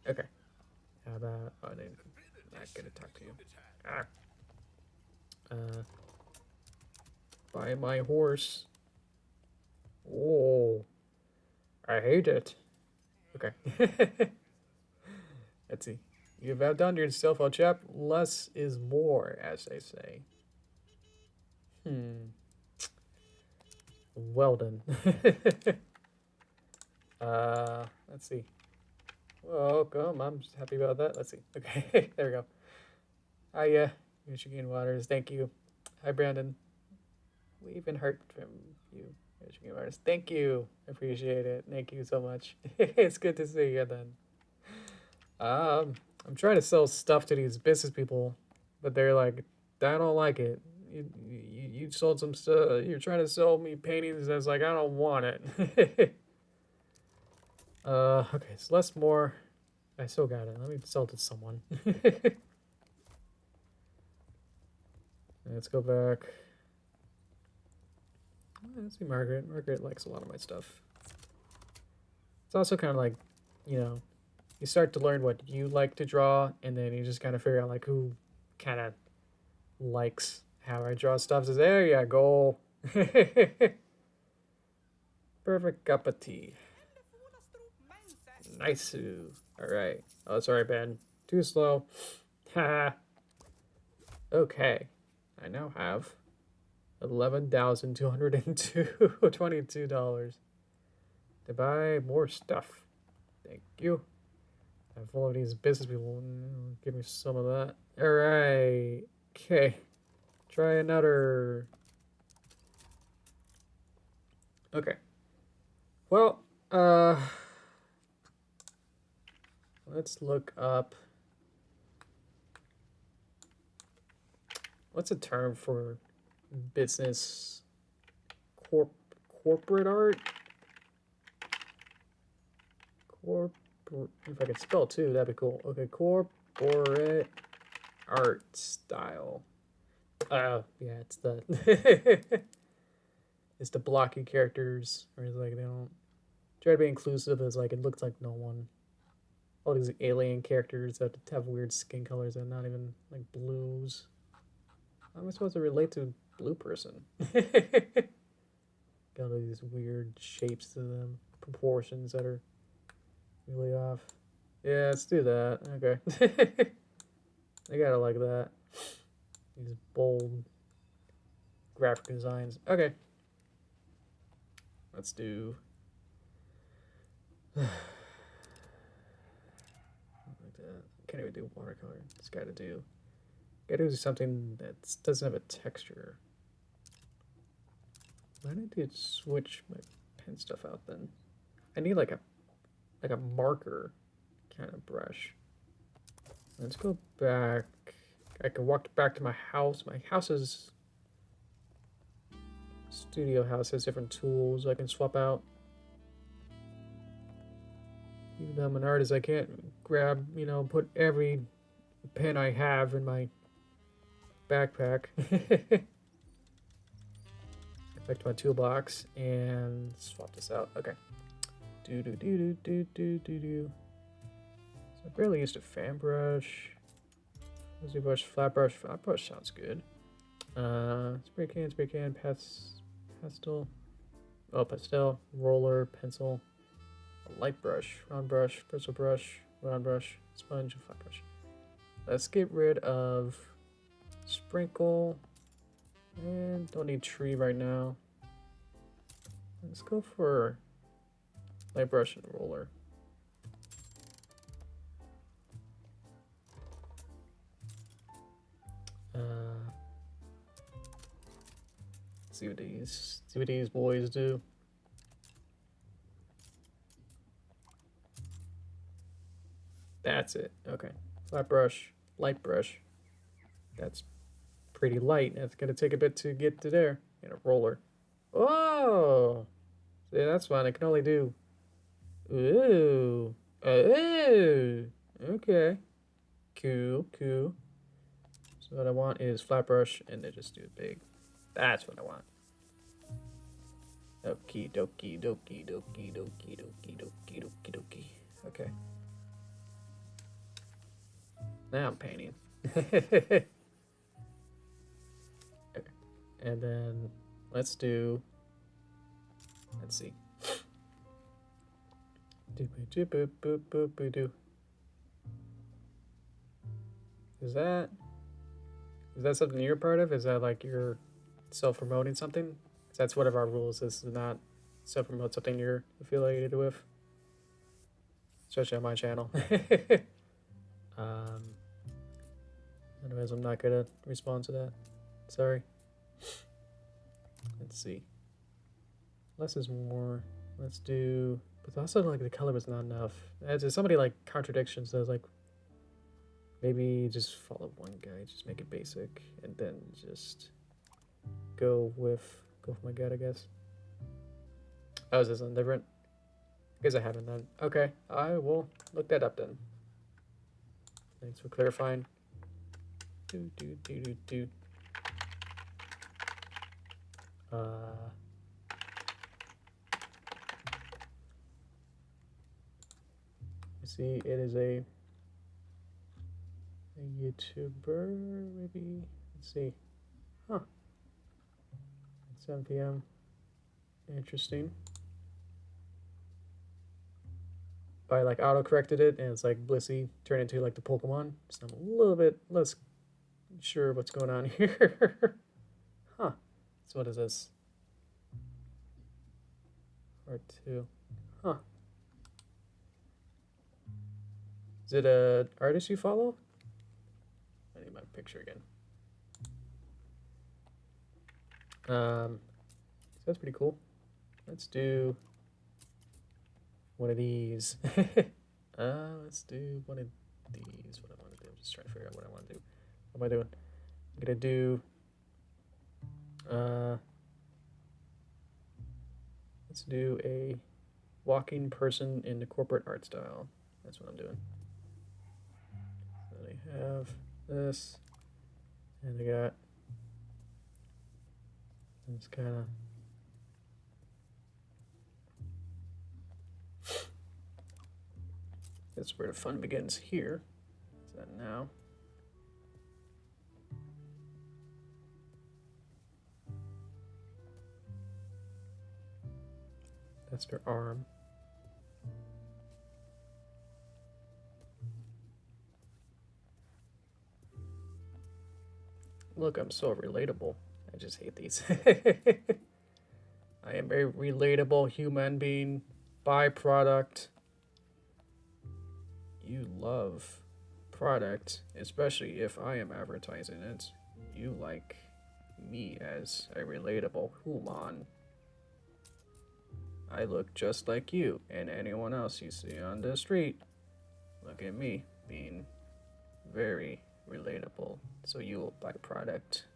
Speaker 1: How about... Oh, I'm not gonna talk to you. Ah. Buy my horse. Oh. I hate it. Okay. Let's see. You've outdone yourself, old chap. Less is more, as they say. Well done. Let's see. Welcome. I'm happy about that. Let's see. Okay, there we go. Hiya, Yoshi Greenwater. Thank you. Hi, Brandon. We even heard from you, Yoshi Greenwater. Thank you. Appreciate it. Thank you so much. It's good to see you then. I'm trying to sell stuff to these business people, but they're like, I don't like it. You sold some stuff. You're trying to sell me paintings. That's like, I don't want it. Okay, so less more. I still got it. Let me sell it to someone. Let's go back. Let's see Margaret. Margaret likes a lot of my stuff. It's also kind of like, you know, you start to learn what you like to draw, and then you just kind of figure out like who kind of likes how I draw stuff. So there you go. Perfect cup of tea. Nice. All right. Oh, sorry, Ben. Too slow. Haha. Okay. I now have $11,222 to buy more stuff. Thank you. I have all of these business people. Give me some of that. All right. Okay. Try another. Okay. Well, let's look up. What's a term for business corporate art? If I could spell too, that'd be cool. Okay, corporate art style. Yeah, it's the it's the blocky characters, or it's like they don't try to be inclusive. As like it looks like no one. All these alien characters that have weird skin colors and not even like blues. How am I supposed to relate to a blue person? Got all these weird shapes to them, proportions that are really off. Yeah, let's do that. Okay. I gotta like that. These bold graphic designs. Okay. Let's do. Like that. Can't even do watercolor. Just gotta do. Gotta do something that doesn't have a texture. Why did I switch my pen stuff out then? I need like a marker kind of brush. Let's go back. I can walk back to my house. My house's studio house has different tools I can swap out. Even though I'm an artist, I can't grab, you know, put every pen I have in my backpack. Back to my toolbox and swap this out. Okay. So I barely used a fan brush. Fuzzy brush, flat brush. Flat brush sounds good. Spray can, pastel. Oh, pastel, roller, pencil, a light brush, round brush, bristle brush, round brush, sponge, and flat brush. Let's get rid of sprinkle. And don't need tree right now. Let's go for light brush and roller. see what these boys do. That's it. Okay. Flat brush, light brush. That's pretty light. That's gonna take a bit to get to there. And a roller. Oh! See, that's fine. I can only do. Ooh. Ooh. Okay. Cool, cool. So what I want is flat brush and then just do it big. That's what I want. Okie dokie dokie dokie dokie dokie dokie dokie dokie. Okay. Now I'm painting. Okay. And then let's see. Is that something you're part of? Is that like you're self-promoting something? 'Cause that's one of our rules. This is not self-promote something you're affiliated with. Especially on my channel. Otherwise, I'm not gonna respond to that. Sorry. Let's see. Less is more. Let's do. But also, like, the color was not enough. As somebody like contradictions, says like, maybe just follow one guy, just make it basic, and then just go with my gut, I guess. Oh, is this one different? I guess I haven't then. Okay, I will look that up then. Thanks for clarifying. See, it is a YouTuber, maybe. Let's see. Huh. 7 p.m. Interesting. I like auto-corrected it, and it's like Blissey turned into like the Pokemon. So I'm a little bit less sure what's going on here. Huh. So what is this? Part 2. Huh. Is it a artist you follow? I need my picture again. So that's pretty cool. Let's do one of these. Let's do one of these. What I want to do. I'm just trying to figure out what I want to do. What am I doing? I'm gonna do. Let's do a walking person in the corporate art style. That's what I'm doing. So they have this, and they got this kind of. That's where the fun begins here. Is that now? That's their arm. Look, I'm so relatable. I just hate these. I am a relatable human being. Byproduct. You love product, especially if I am advertising it. You like me as a relatable human. I look just like you and anyone else you see on the street. Look at me being very relatable. So you will buy product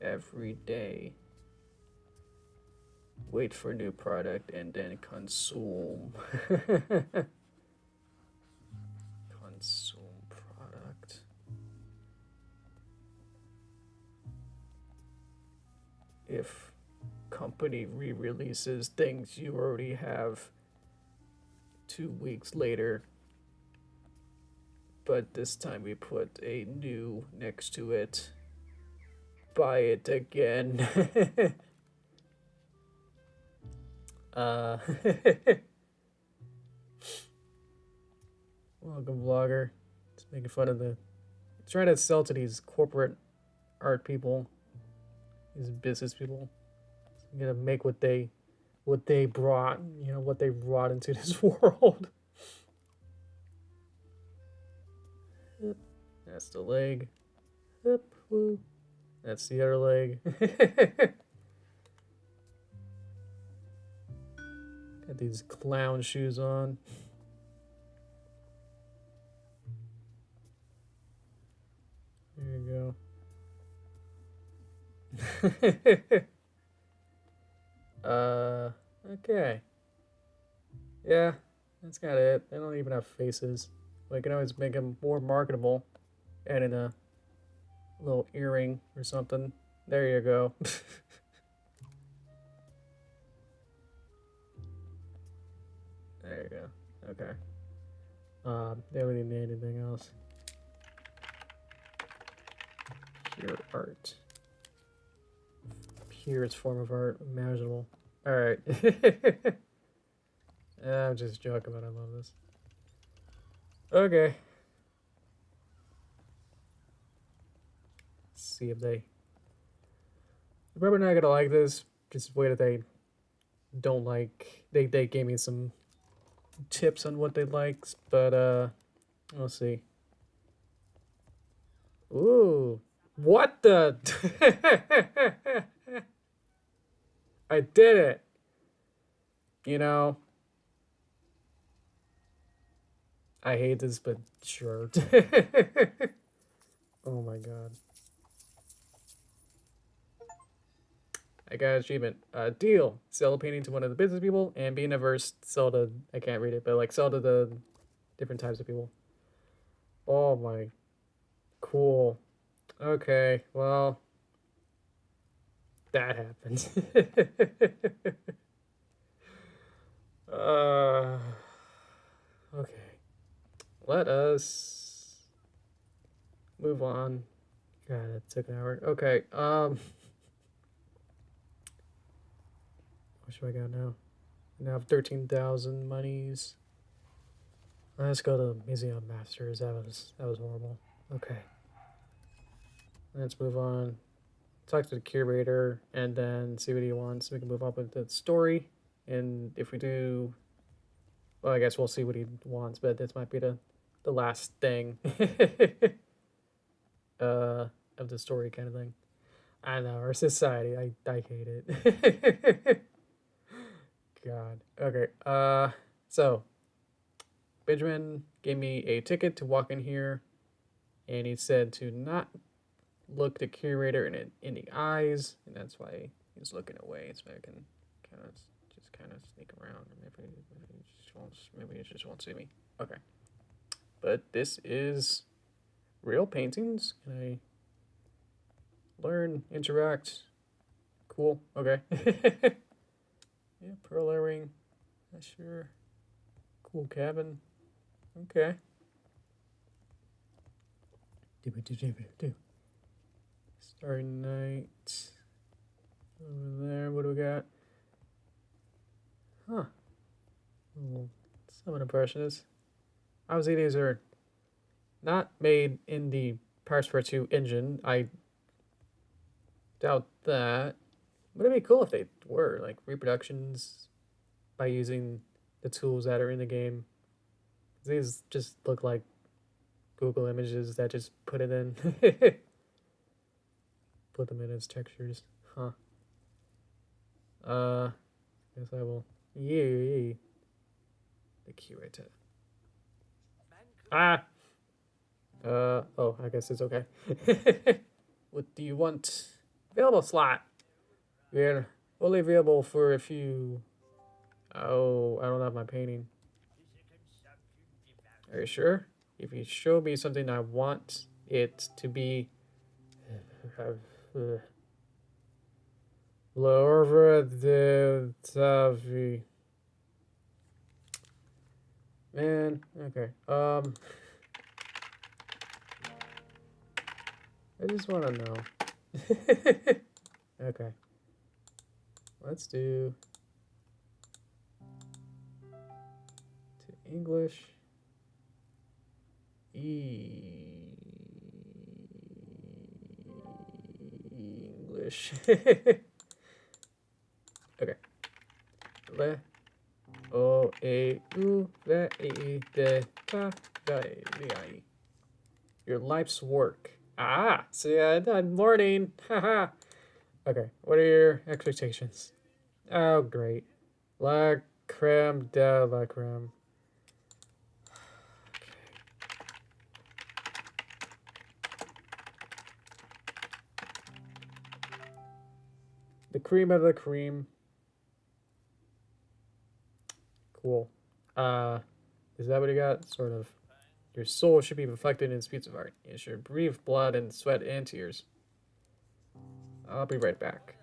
Speaker 1: every day. Wait for new product and then consume. Consume product. If company re-releases things you already have 2 weeks later, but this time we put a new next to it, buy it again. Welcome, vlogger. Just making fun of trying to sell to these corporate art people, these business people. I'm gonna make what they brought, what they brought into this world. Yep. That's the leg. Yep. Woo. That's the other leg. Got these clown shoes on. There you go. Okay. Yeah, that's kind of it. They don't even have faces. We can always make them more marketable. Add in a little earring or something. There you go. There you go. Okay. They don't even need anything else. Pure art. Purest form of art imaginable. Alright. I'm just joking, but I love this. Okay. Let's see if they're probably not gonna like this. Just wait if they don't like. They gave me some tips on what they like, but we'll see. Ooh, what the? I did it. You know, I hate this, but sure. Oh my god. I got an achievement. Deal. Sell a painting to one of the business people and be averse. Sell to, I can't read it, but like sell to the different types of people. Oh my. Cool. Okay, well. That happened. Okay. Let us move on. God, that took an hour. Okay, what should I got now? I now have 13,000 monies. Let's go to Museum Masters. That was horrible. Okay. Let's move on. Talk to the curator and then see what he wants. We can move on with the story. And if we do, well, I guess we'll see what he wants, but this might be the last thing of the story kind of thing. I know, our society, I hate it. God. Okay. So Benjamin gave me a ticket to walk in here, and he said to not look the curator in the eyes, and that's why he's looking away, so I can kind of sneak around. Maybe he just won't see me. Okay. But this is real paintings. Can I learn, interact? Cool. Okay. Yeah, pearl earring. Not sure. Cool cabin. Okay. Do. Starry night. Over there, what do we got? Huh. Some impressionist. Obviously, these are not made in the Passpartout engine. I doubt that. But it'd be cool if they were, like, reproductions by using the tools that are in the game. These just look like Google images that just put it in. Put them in as textures. Huh. Guess I will. Yeah. The curator. Ah! Oh, I guess it's okay. What do you want? Available slot. We're only available for a few. Oh, I don't have my painting. Are you sure? If you show me something I want it to be lower the Tavi. Man, okay. I just want to know. Okay. Let's do to English. English. Okay. Le o e u le e de ta ga e I. Your life's work. Ah, see, I'm learning. Haha. Okay, what are your expectations? Oh, great. Like Creme de la creme. The cream of the cream. Cool. Is that what you got? Sort of. Your soul should be reflected in speeds of art. You should breathe blood and sweat and tears. I'll be right back.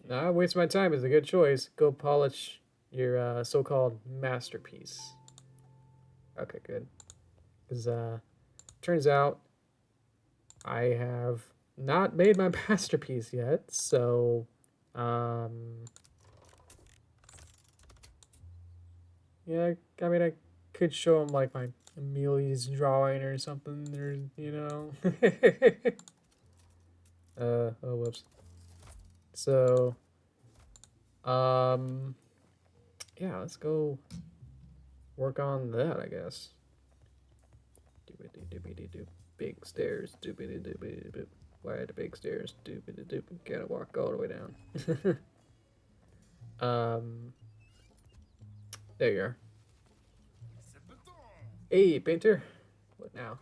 Speaker 1: Nah, waste my time is a good choice. Go polish your so-called masterpiece. Okay, good. Because turns out I have not made my masterpiece yet, so yeah, I mean I could show him like my Amelia's drawing or something, or you know. Oh whoops. So yeah, let's go work on that, I guess. Doobity-doobity-doop. Big stairs. Doobity-doobity-doop. Why are the big stairs? Doobity-doop. Gotta walk all the way down. There you are. Hey, painter. What now?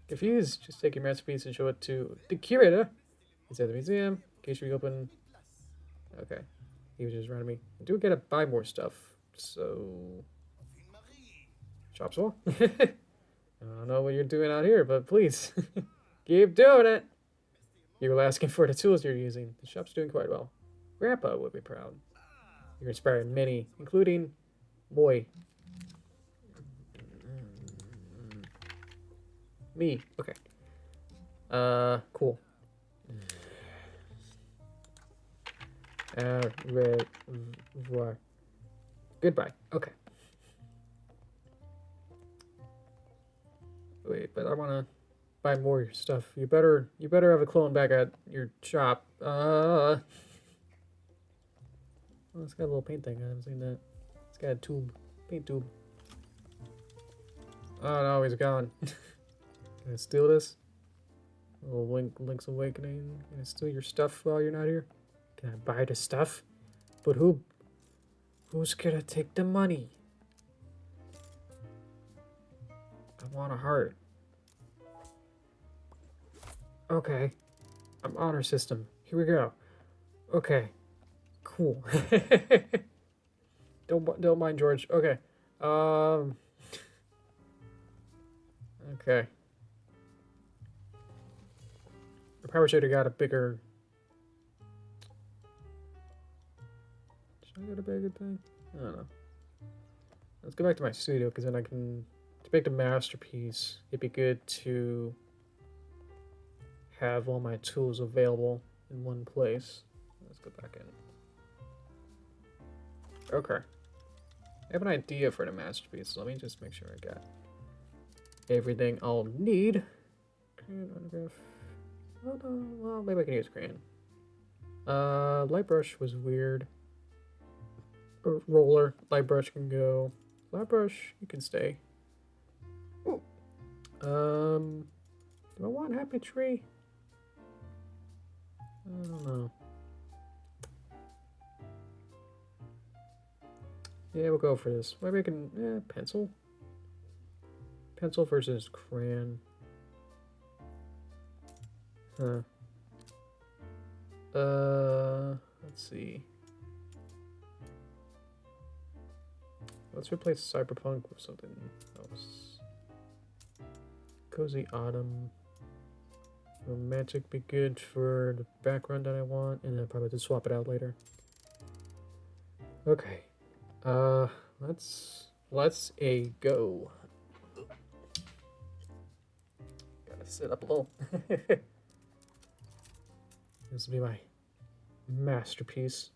Speaker 1: Confused? Just take your masterpiece and show it to the curator. He's at the museum. In case we open. Okay. He was just running me. I do gotta buy more stuff. So. Shop's full. I don't know what you're doing out here, but please. Keep doing it. You were asking for the tools you're using. The shop's doing quite well. Grandpa would be proud. You're inspiring many, including boy. Me. Okay. Cool. Goodbye. Okay. Wait, but I want to buy more stuff. You better have a clone back at your shop. Oh, it's got a little paint thing. I haven't seen that. It's got a tube. Paint tube. Oh no, he's gone. Can I steal this? A little Link's Awakening. Can I steal your stuff while you're not here? Can I buy the stuff? But who's gonna take the money? I want a heart. Okay. I'm honor system. Here we go. Okay. Cool. Don't mind George. Okay. Okay. I probably should have got a bigger. Should I get a bigger thing? I don't know. Let's go back to my studio because then I can to make the masterpiece. It'd be good to have all my tools available in one place. Let's go back in. Okay. I have an idea for the masterpiece, so let me just make sure I got everything I'll need. Crayon autograph. Well, maybe I can use crayon. Light brush was weird. Or roller. Light brush can go. Light brush, you can stay. Ooh. Do I want happy tree? I don't know. Yeah, we'll go for this. Maybe I can, pencil. Pencil versus crayon. Huh. Let's see. Let's replace Cyberpunk with something else. Cozy Autumn. Romantic be good for the background that I want, and then probably just swap it out later. Okay. Let's go. Gotta sit up a little. This will be my masterpiece.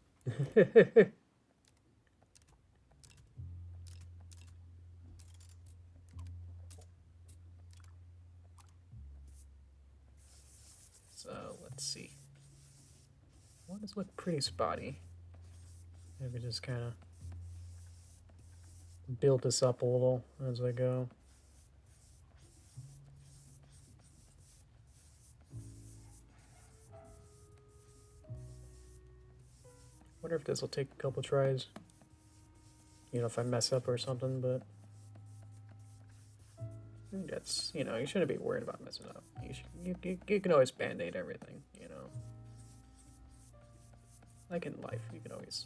Speaker 1: So let's see. What does look pretty spotty? Maybe just kind of build this up a little as I go. Wonder if this will take a couple tries. you know, if I mess up or something, but that's, you know, you shouldn't be worried about messing up. You can always band-aid everything, you know. Like in life, you can always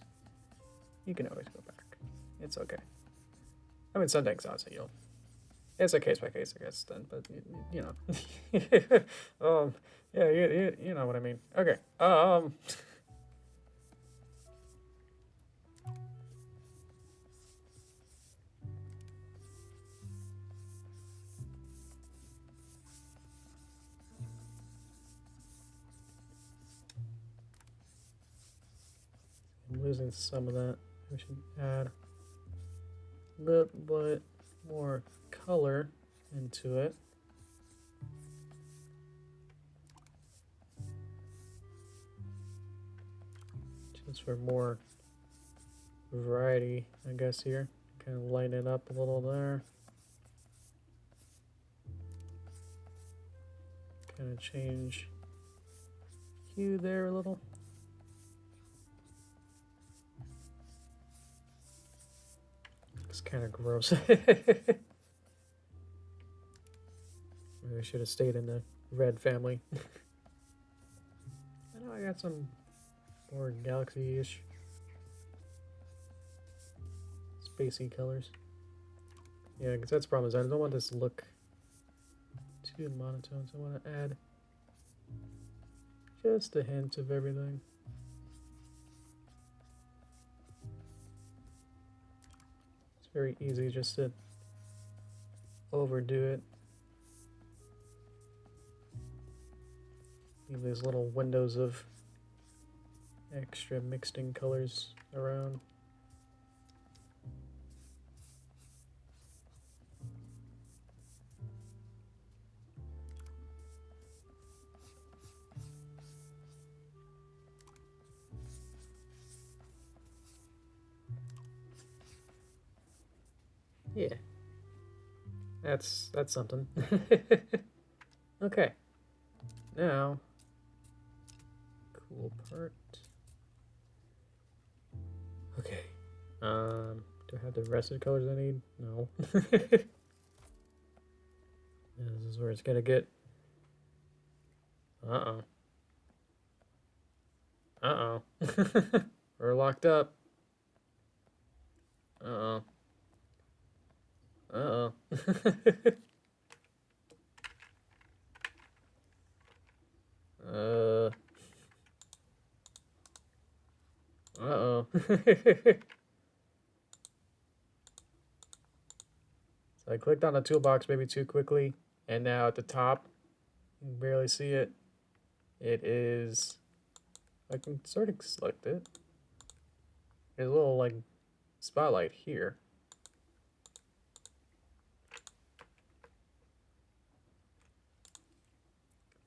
Speaker 1: go back. It's okay. I mean, some things obviously you'll. It's a case by case, I guess. Then, but you know, yeah, you know what I mean. Okay. I'm losing some of that. We should add a little bit more color into it. Just for more variety, I guess, here. Kind of lighten it up a little there. Kind of change hue there a little. It's kind of gross. Maybe I should have stayed in the red family. I know I got some more galaxy-ish spacey colors. Yeah, because that's the problem is I don't want this to look too monotone, so I want to add just a hint of everything. It's very easy just to overdo it. Leave these little windows of extra mixed in colors around. Yeah, that's something. Okay, now cool part. Okay, do I have the rest of the colors I need? No. Yeah, this is where it's gonna get. Uh-oh. Uh-oh. We're locked up. Uh-oh. Uh-oh. Uh-oh. So I clicked on the toolbox maybe too quickly, and now at the top, you can barely see it. It is, I can sort of select it. There's a little like spotlight here.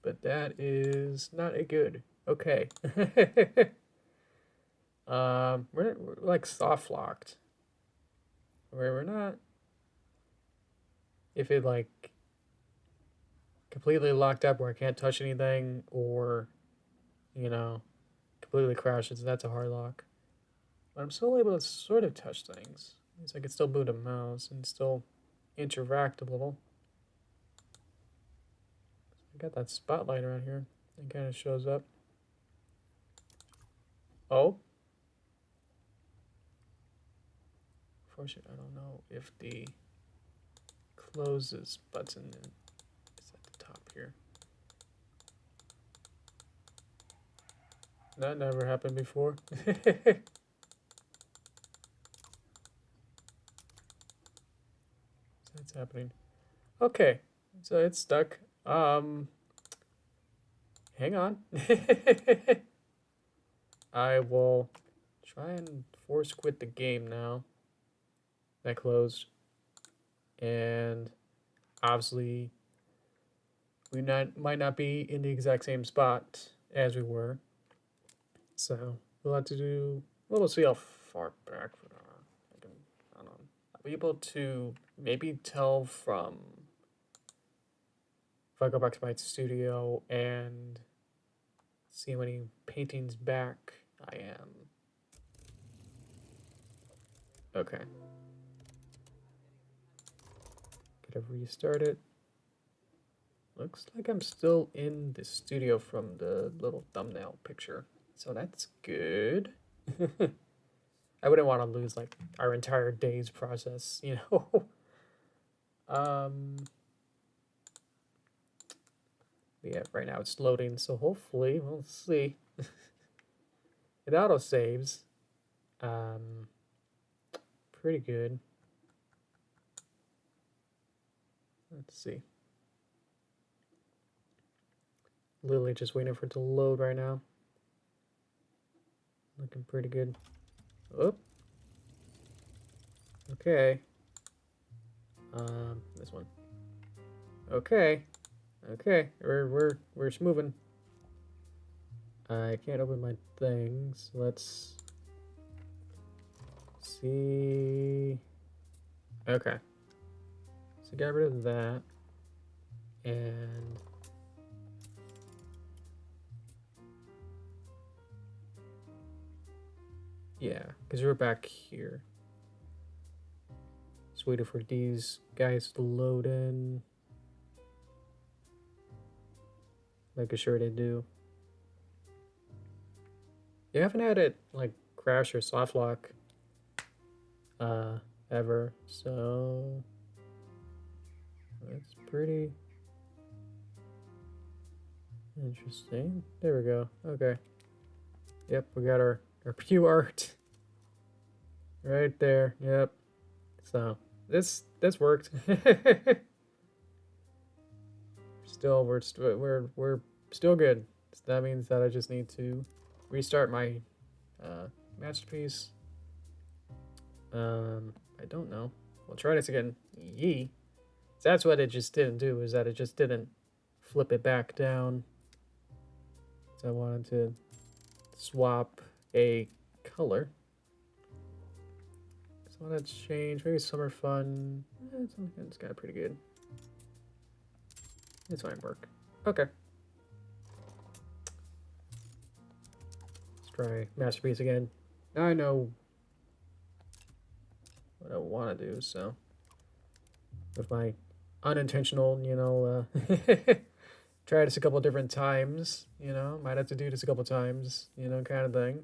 Speaker 1: But that is not a good. Okay. We're like soft locked. Where we're not. If it like completely locked up where I can't touch anything, or you know, completely crashes, that's a hard lock. But I'm still able to sort of touch things. So I can still move the mouse and still interact a little. I got that spotlight around here. It kind of shows up. Oh. Unfortunately, I don't know if the closes button is at the top here. That never happened before. That's happening. Okay, so it's stuck. Hang on. I will try and force quit the game now. That closed. And obviously we might not be in the exact same spot as we were. So we'll have to do, well, we'll see how far back I don't know. I'll be able to maybe tell from, if I go back to my studio and see how many paintings back I am. Okay. Gotta restart it. Looks like I'm still in the studio from the little thumbnail picture. So that's good. I wouldn't want to lose like our entire day's process, you know. Yeah, right now it's loading, so hopefully we'll see. It auto saves. Pretty good. Let's see. Literally just waiting for it to load right now. Looking pretty good. Oh. Okay. This one. Okay. Okay. We're moving. I can't open my things. Let's see. Okay. So get rid of that. And yeah, because we're back here. Just waiting for these guys to load in. Making sure they do. You haven't had it like crash or soft lock ever, so that's pretty interesting. There we go. Okay. Yep, we got our Pew art right there. Yep. So this worked. We're still good. So that means that I just need to restart my masterpiece. I don't know. We'll try this again. Yee. So that's what it just didn't do, is that it just didn't flip it back down. So I wanted to swap a color. So let's change. Maybe summer fun. It's kind of pretty good. This might work. Okay. Let's try masterpiece again. Now I know what I want to do, so with my unintentional, you know, try this a couple different times, you know, might have to do this a couple times, you know, kind of thing.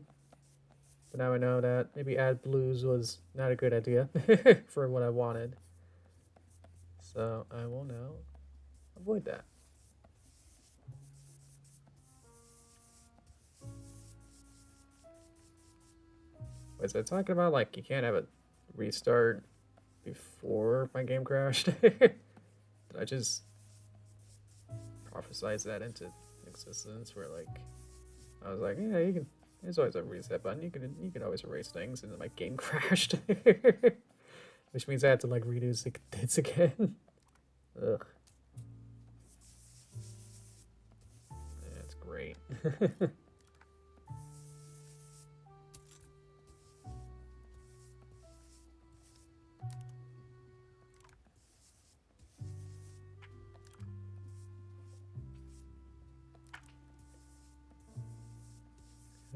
Speaker 1: But now I know that maybe add blues was not a good idea for what I wanted. So I will now avoid that. Was I talking about like you can't have a restart before my game crashed? Did I just prophesize that into existence where like I was like, yeah, you can, there's always a reset button. You can always erase things, and then my game crashed. Which means I had to like redo this again. Ugh. That's great.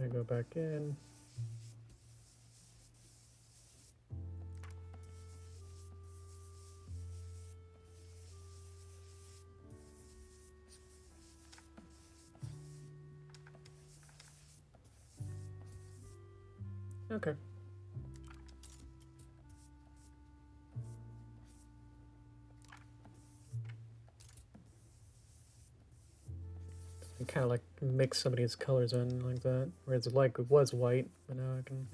Speaker 1: I go back in. Okay. I kind of like mix some of these colors in like that, where it's like it was white, but now I can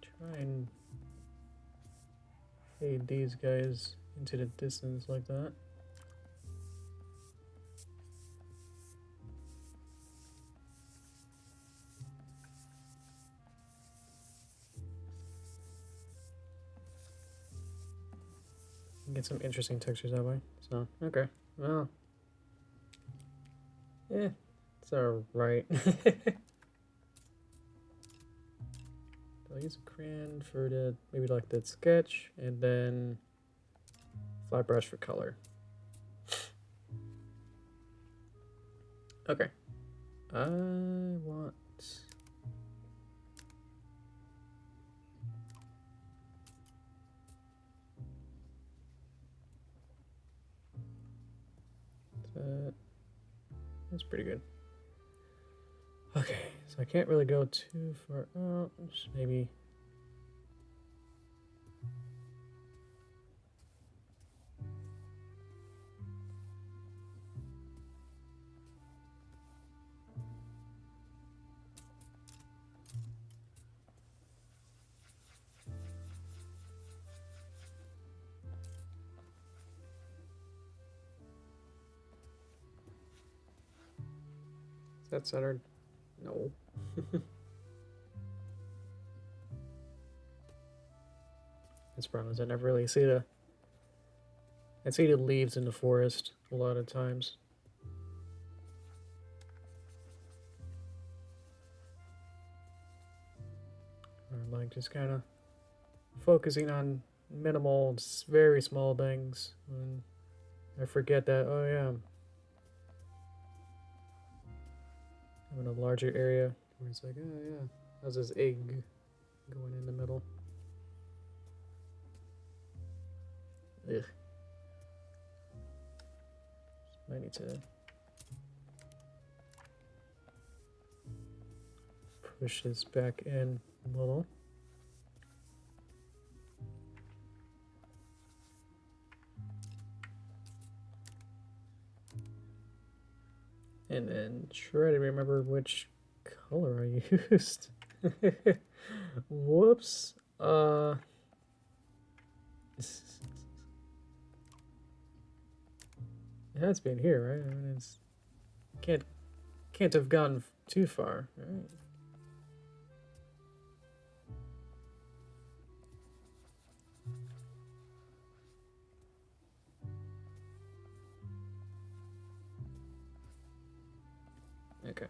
Speaker 1: try and fade these guys into the distance like that. Get some interesting textures that way. So, okay. Well. Yeah, it's alright. I'll use a crayon for the, maybe like that sketch, and then flat brush for color. Okay. I want That's pretty good. Okay, so I can't really go too far out. Just maybe. Is that centered? No. That's the problem is I never really see the. I see the leaves in the forest a lot of times. Or like just kind of focusing on minimal, very small things. And I forget that, oh yeah, I'm in a larger area where it's like, oh yeah, how's this egg going in the middle? Ugh. I need to push this back in a little. And then try to remember which color I used. Whoops. It has been here, right? I mean, it's can't have gone too far, right? Okay.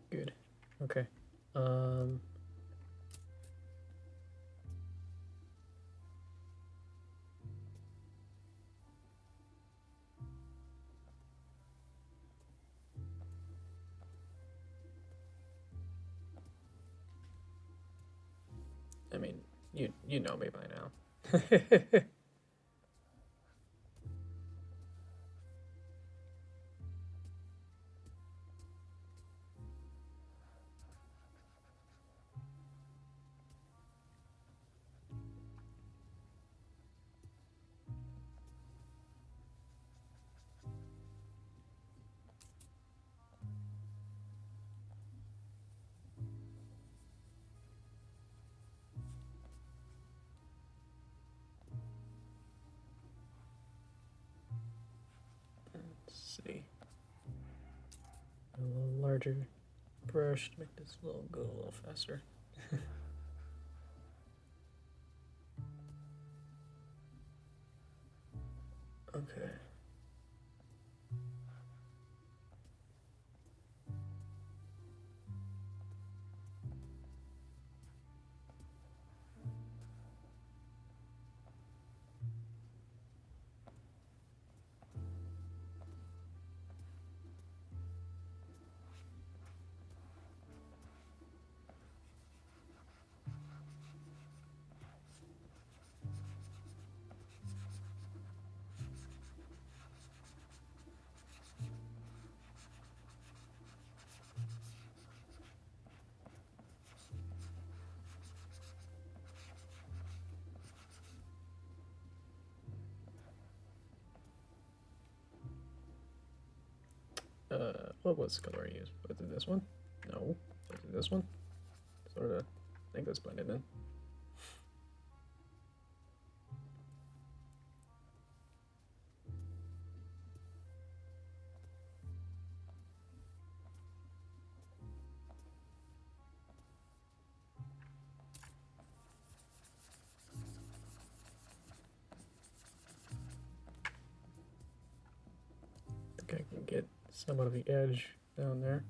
Speaker 1: Good. Okay. I mean, you know me by now. Let's see. A little larger brush to make this go a little faster. Okay. What was the color I used? Was it this one? No. Was it this one? Sort of. I think that's blended in. I think I can get somewhat of the edge down there.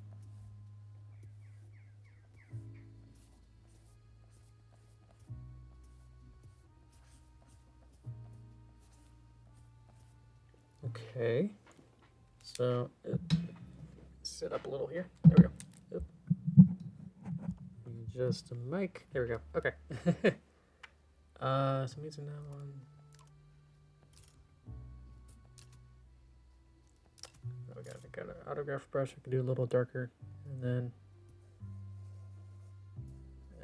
Speaker 1: Okay. So, sit up a little here. There we go. Yep. Just a mic. There we go. Okay. So I'm using that one. Oh, we got an autograph brush. I can do a little darker, and then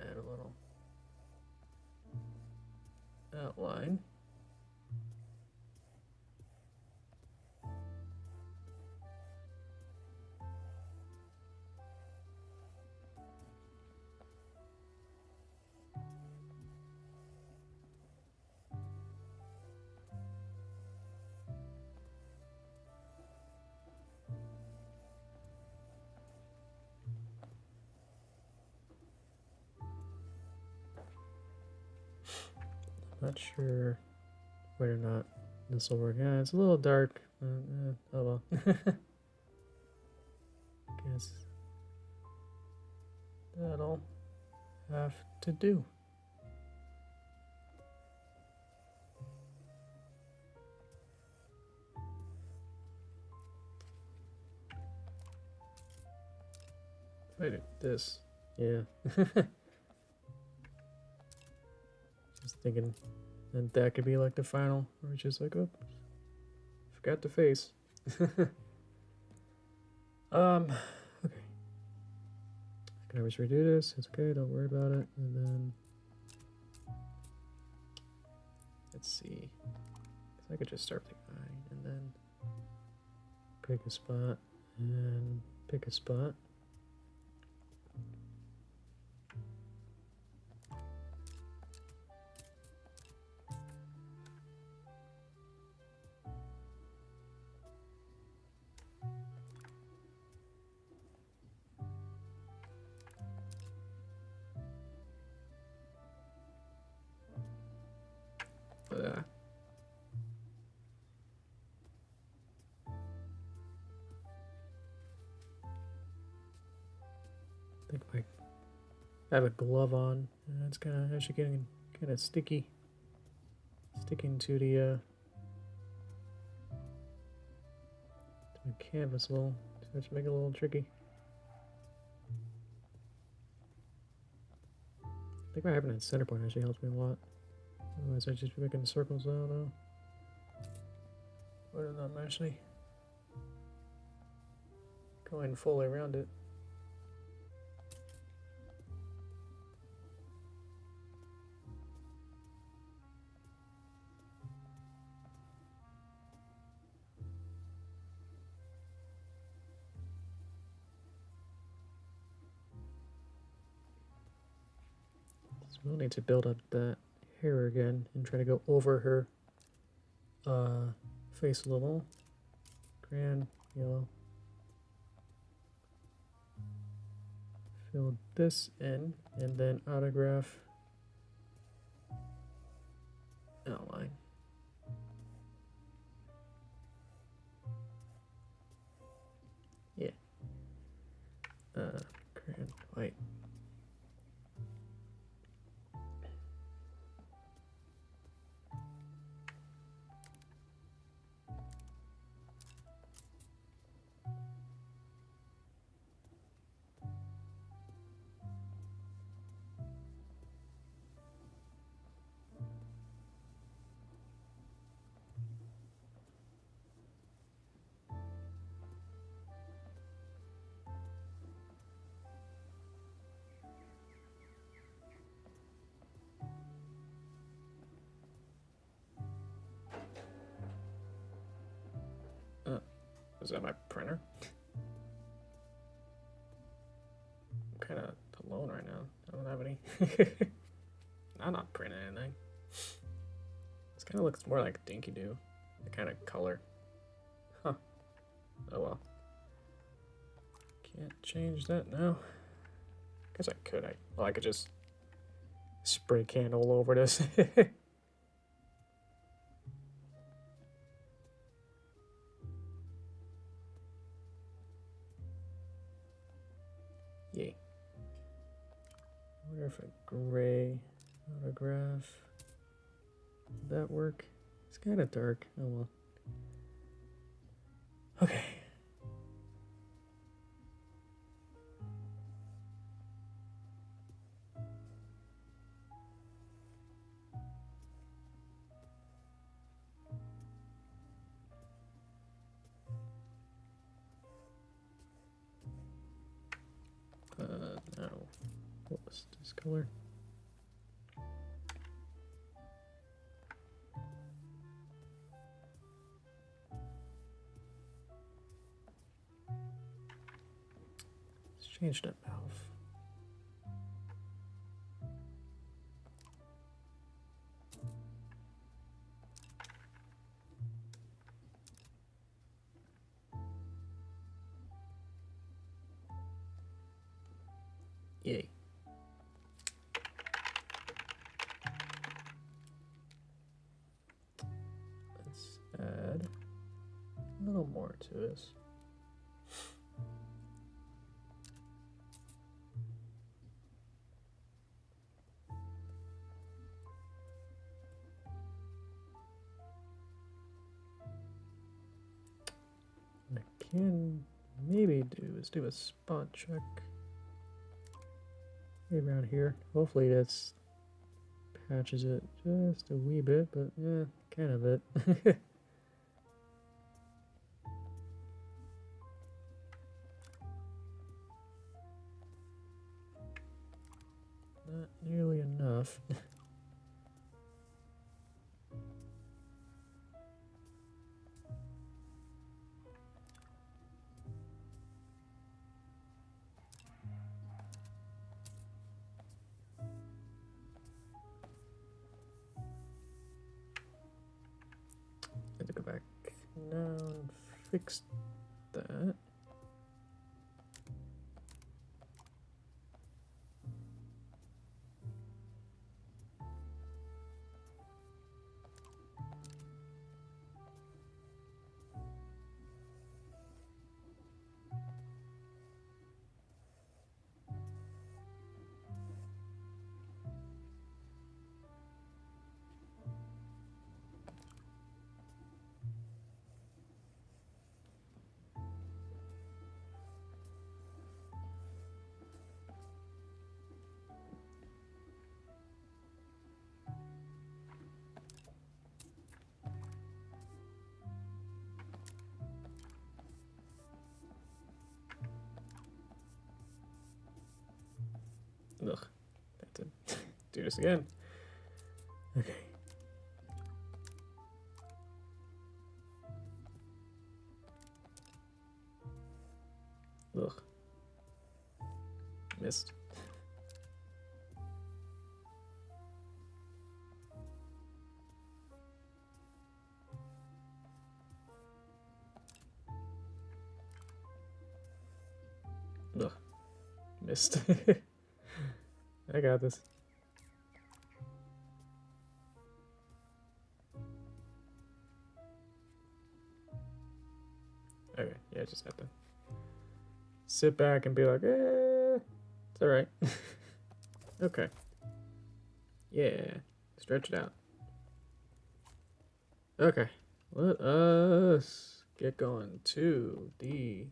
Speaker 1: add a little outline. Not sure whether or not this will work. Yeah, it's a little dark. Oh well. Guess that'll have to do. If I do this, yeah. Just thinking that could be like the final, or it's just like, oh, forgot the face. Okay. I can always redo this. It's okay. Don't worry about it. And then let's see. I could just start with the eye and then pick a spot and pick a spot. I think I have a glove on, and it's kind of actually getting kind of sticky, sticking to the canvas a little, so it's make it a little tricky. I think by having that center point actually helps me a lot. Otherwise, I'd just be making circles. I don't know. Whether or not I'm actually going fully around it. So we'll need to build up that hair again and try to go over her face a little. Grand yellow. Fill this in and then autograph outline. Yeah. Grand white. Is that my printer? I'm kind of alone right now. I don't have any. I'm not printing anything. This kind of looks more like Dinky Doo. The kind of color. Huh. Oh well. Can't change that now. Guess I could. Well, I could just spray can all over this. Yay. I wonder if a gray autograph, would that work? It's kind of dark. Oh well. Okay. No. What was this color? Let's change that mouth. Yay. Let's add a little more to this. What I can maybe do is do a spot check. Maybe around here. Hopefully that's patches it just a wee bit, but yeah, kind of it. Not nearly enough. I have to go back now and fix that. Ugh, have to do this again. Okay. Ugh. Missed. Ugh. Missed. I got this. Okay, yeah, just have to sit back and be like, it's alright. Okay. Yeah, stretch it out. Okay, let us get going to the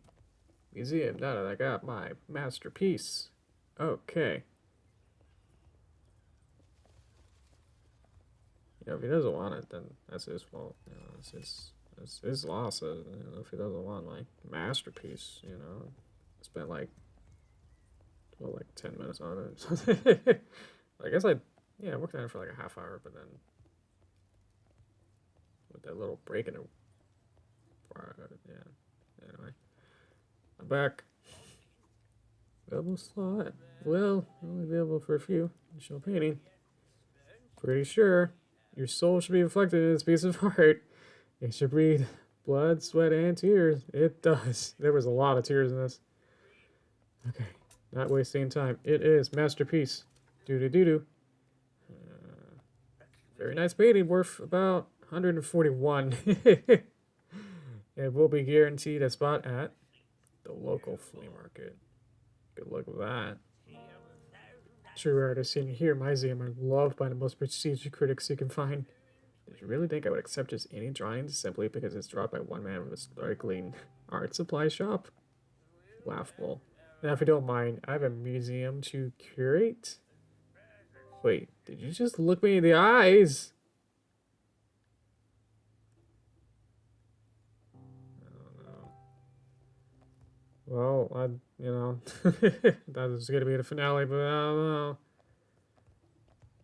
Speaker 1: museum now that I got my masterpiece. Okay. You know, if he doesn't want it, then that's his fault. You know, it's his loss. You know, if he doesn't want my masterpiece, you know, I spent like 10 minutes on it. I guess I worked on it for like a half hour, but then with that little break in it, yeah. Anyway, I'm back. Available slot. Well, only available for a few. Additional painting. Pretty sure your soul should be reflected in this piece of art. It should breathe blood, sweat, and tears. It does. There was a lot of tears in this. Okay, not wasting time. It is masterpiece. Doo-doo-doo-doo. Very nice painting, worth about 141. It will be guaranteed a spot at the local flea market. Good luck with that. True artists seen here in my museum are loved by the most prestigious critics you can find. Did you really think I would accept just any drawing simply because it's drawn by one man with a striking art supply shop. Laughable. Now, if you don't mind, I have a museum to curate. Wait, did you just look me in the eyes? I don't know. Well, you know, that was gonna be the finale, but I don't know.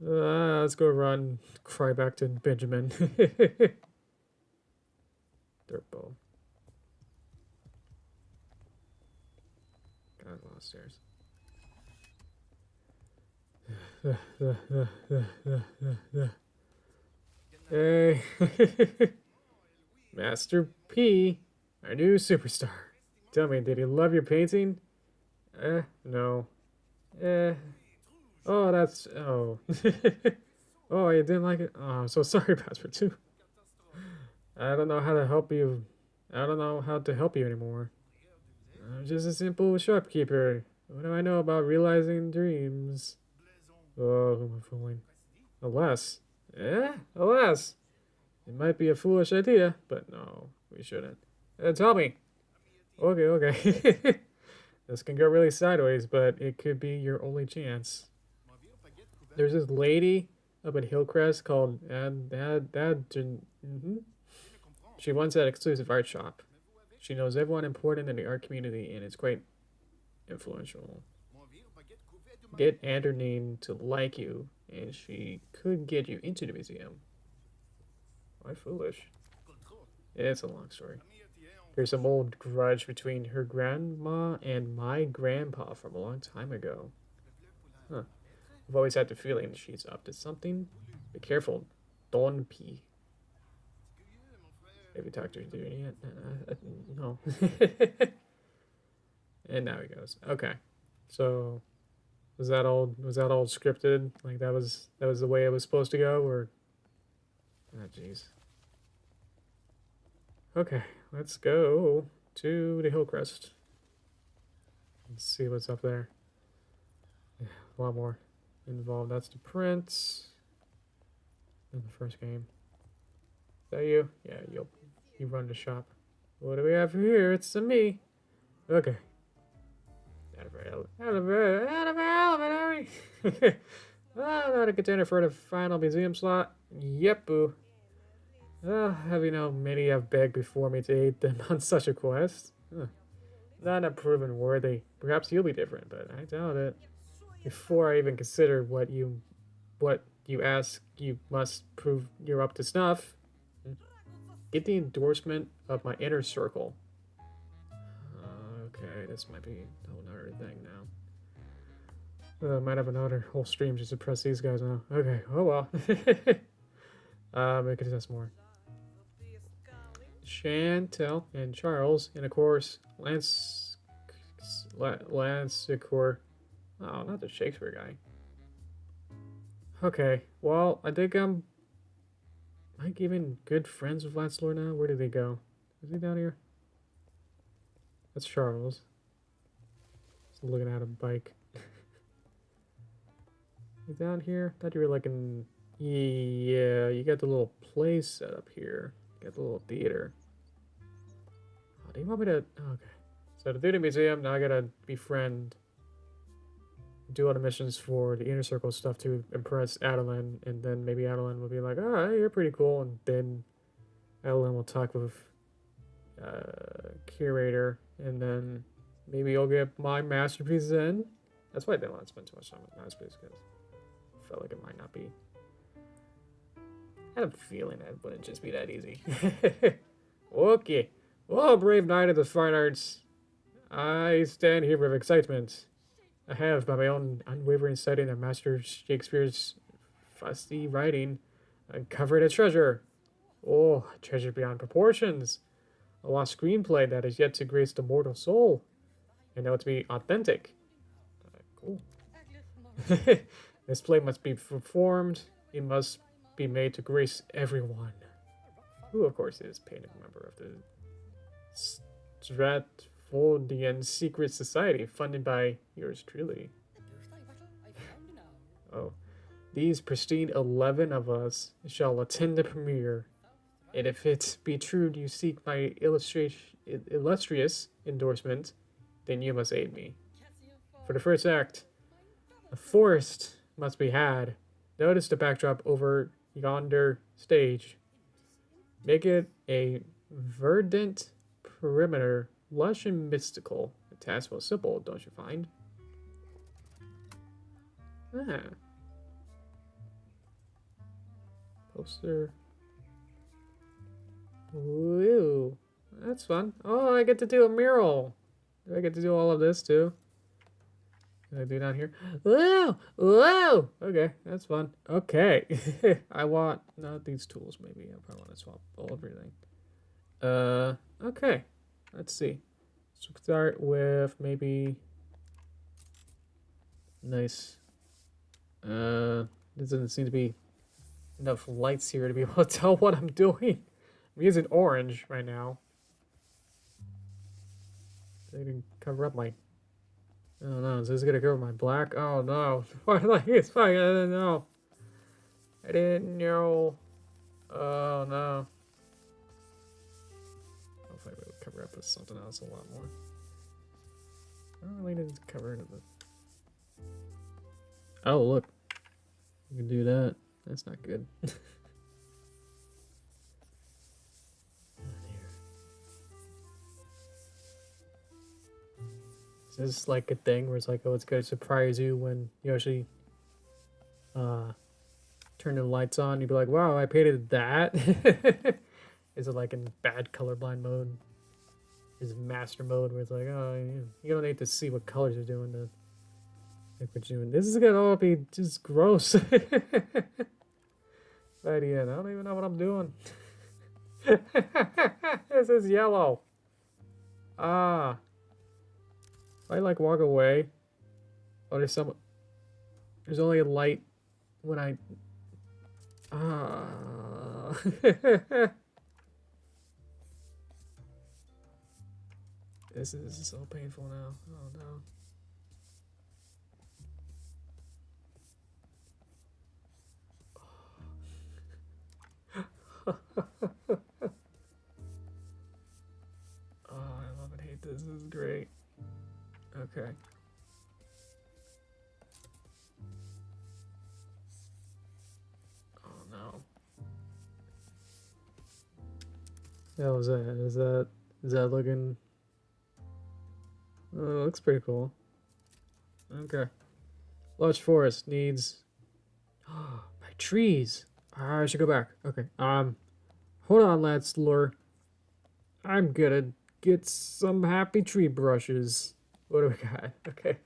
Speaker 1: Let's go run, cry back to Benjamin. Dirtball. God, lost stairs. Hey, Master P, our new superstar. Tell me, did he love your painting? No. Oh, that's, oh. Oh, you didn't like it? Oh, I'm so sorry, Passpartout. I don't know how to help you. I don't know how to help you anymore. I'm just a simple shopkeeper. What do I know about realizing dreams? Oh, who am I fooling? Alas. Alas. It might be a foolish idea, but no, we shouldn't. Tell me. Okay. This can go really sideways, but it could be your only chance. There's this lady up at Hillcrest called She runs that exclusive art shop. She knows everyone important in the art community and is quite influential. Get Andernine to like you, and she could get you into the museum. Why foolish? It's a long story. There's some old grudge between her grandma and my grandpa from a long time ago. Huh. I've always had the feeling she's up to something. Be careful, Derpy. Have you talked to her yet? No. And now he goes. Okay. So was that all scripted? Like that was the way it was supposed to go, or oh jeez. Okay, let's go to the Hillcrest. Let's see what's up there. Yeah, a lot more involved. That's the prince in the first game. Is that you? Yeah, you run the shop. What do we have here? It's me. Okay. Out of elementary. Not a contender for the final museum slot. Yep, boo. Have you know many have begged before me to aid them on such a quest? Not a proven worthy. Perhaps you'll be different, but I doubt it. Before I even consider what you ask, you must prove you're up to snuff. Get the endorsement of my inner circle. Okay, this might be a whole nother thing now. Might have another whole stream just to press these guys now. Okay, oh well. We could test more. Chantel and Charles, and of course, Lancecor. Oh, not the Shakespeare guy. Okay, well, I think I'm like even good friends with Lancelot now. Where did they go? Is he down here? That's Charles. Just looking at a bike. You down here? Thought you were like in. Yeah, you got the little place set up here. Got the little theater. Oh, do you want me to? Okay. So to do the museum, now I gotta befriend. Do all the missions for the inner circle stuff to impress Adeline, and then maybe Adeline will be like, "Oh, you're pretty cool," and then Adeline will talk with curator, and then maybe you'll get my masterpiece in. That's why I didn't want to spend too much time with masterpiece, because I felt like it might not be. I had a feeling it wouldn't just be that easy. Okay. Oh, brave knight of the fine arts. I stand here with excitement. I have, by my own unwavering study of Master Shakespeare's fusty writing, uncovered a treasure. Oh, a treasure beyond proportions. A lost screenplay that is yet to grace the mortal soul. I know it to be authentic. Cool. This play must be performed. It must be made to grace everyone. Who, of course, is painted member of the Stratfordian Secret Society, funded by yours truly. Oh. These pristine 11 of us shall attend the premiere. And if it be true you seek my illustrious endorsement, then you must aid me. For the first act, a forest must be had. Notice the backdrop over yonder stage. Make it a verdant perimeter, lush and mystical. The task was simple, don't you find? Ah. Poster. Ooh, that's fun. Oh, I get to do a mural. Do I get to do all of this too? Can I do down here? Whoa! Whoa! Okay, that's fun. Okay. I want not these tools, maybe. I probably want to swap everything. Okay. Let's see. So start with maybe nice. There doesn't seem to be enough lights here to be able to tell what I'm doing. I'm using orange right now. They didn't cover up my. Oh no, is this gonna cover my black? Oh no. It's fine. I didn't know. I didn't know. Oh no. Hopefully I will cover up with something else a lot more. I don't really need to cover it. Oh look. You can do that. That's not good. Is this like a thing where it's like, oh, it's gonna surprise you when Yoshi turn the lights on? You'd be like, wow, I painted that. Is it like in bad colorblind mode? Is it master mode where it's like, oh, you don't need to see what colors you're doing to like what you're doing. This is gonna all be just gross. But yeah, I don't even know what I'm doing. This is yellow. Ah. If I like walk away, oh, there's only a light when I, This is so painful now. Oh no. Oh, I love and hate this. This is great. Okay. Oh no. How was that? Is that looking? Oh, it looks pretty cool. Okay. Lush forest needs. My trees. I should go back. Okay. Hold on, lads. Lure. I'm gonna get some happy tree brushes. What do we got? Okay.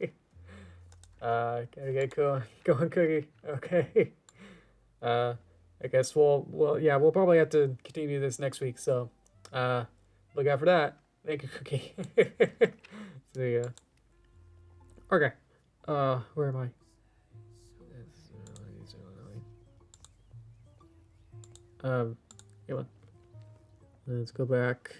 Speaker 1: Gotta get going, Cookie. Okay. I guess yeah, we'll probably have to continue this next week. So, look out for that. Thank you, Cookie. See ya. Okay. Where am I? Come on. Let's go back.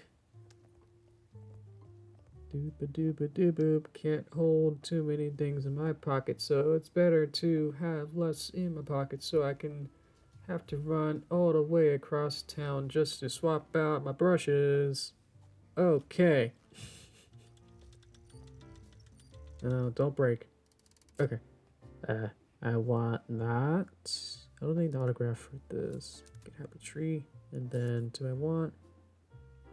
Speaker 1: Doop-a-doop-a-doop-boop. Can't hold too many things in my pocket, so it's better to have less in my pocket so I can have to run all the way across town just to swap out my brushes. Okay. Oh, don't break. Okay. I want that. I don't need an autograph for this. Can have a tree. And then do I want...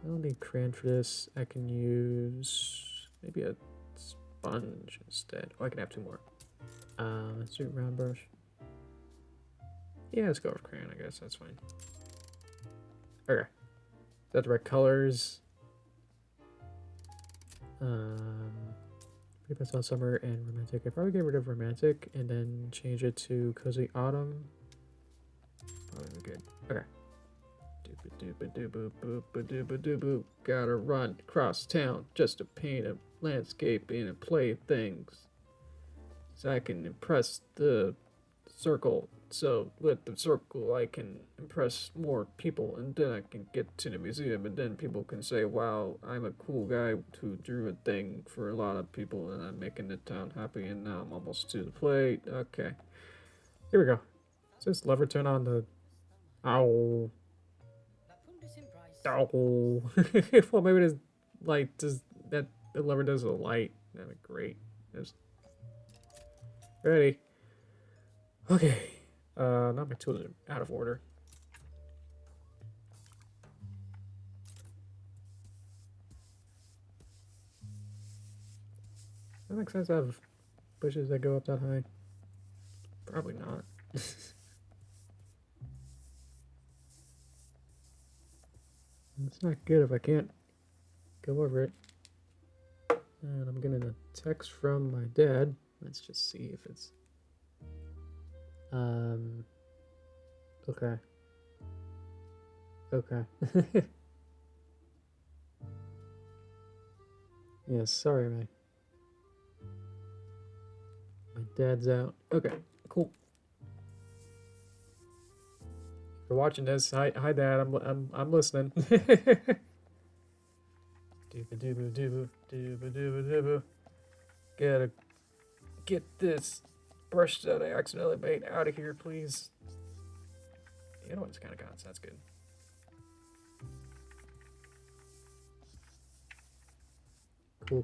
Speaker 1: I don't need crayon for this. I can use maybe a sponge instead. Oh, I can have two more. Let's do round brush. Yeah, let's go with crayon, I guess. That's fine. Okay. Is that the right colors? Pretty best all summer and romantic. I probably get rid of romantic and then change it to cozy autumn. Probably good. Okay. Doop-a-doop-a-doop-a-boop-a-doop-a-doop-a-doop. Gotta run across town just to paint a landscape and play things. So I can impress the circle. So with the circle I can impress more people and then I can get to the museum and then people can say, wow, I'm a cool guy who drew a thing for a lot of people and I'm making the town happy and now I'm almost to the plate. Okay. Here we go. Does this lever turn on the... Ow. Oh, well, maybe this light does that. The lever does the light. That'd be great. Just ready. Okay. Now my tools are out of order. That makes sense to have bushes that go up that high. Probably not. It's not good if I can't go over it. And I'm getting a text from my dad. Let's just see if it's... Okay. Okay. Yeah, sorry, man. My dad's out. Okay, cool. If you're watching this, hi Dad. I'm listening. Dooba dooba dooba dooba dooba dooba. Gotta get this brush that I accidentally made out of here, please. The other one's kind of gone, so that's good.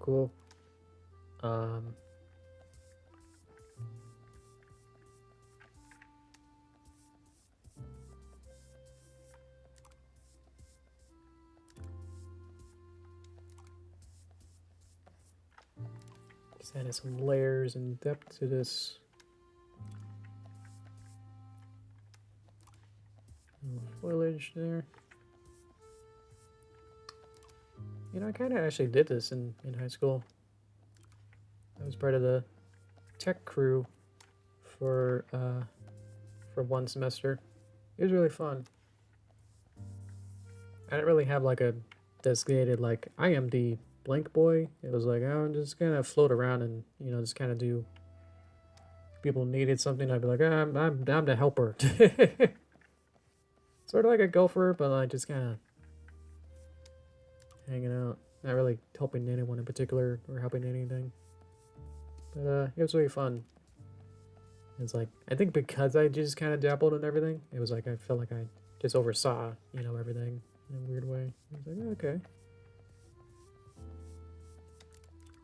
Speaker 1: Cool. Just added some layers and depth to this. Foliage there. You know, I kind of actually did this in high school. I was part of the tech crew for one semester. It was really fun. I didn't really have like a designated like I am the blank boy. It was like I'm just gonna float around and just kind of do. If people needed something, I'd be like I'm the helper. Sort of like a gopher, but like just kind of hanging out, not really helping anyone in particular or helping anything. But it was really fun. It's like I think because I just kind of dabbled in everything, it was like I felt like I just oversaw everything in a weird way. I was like, okay.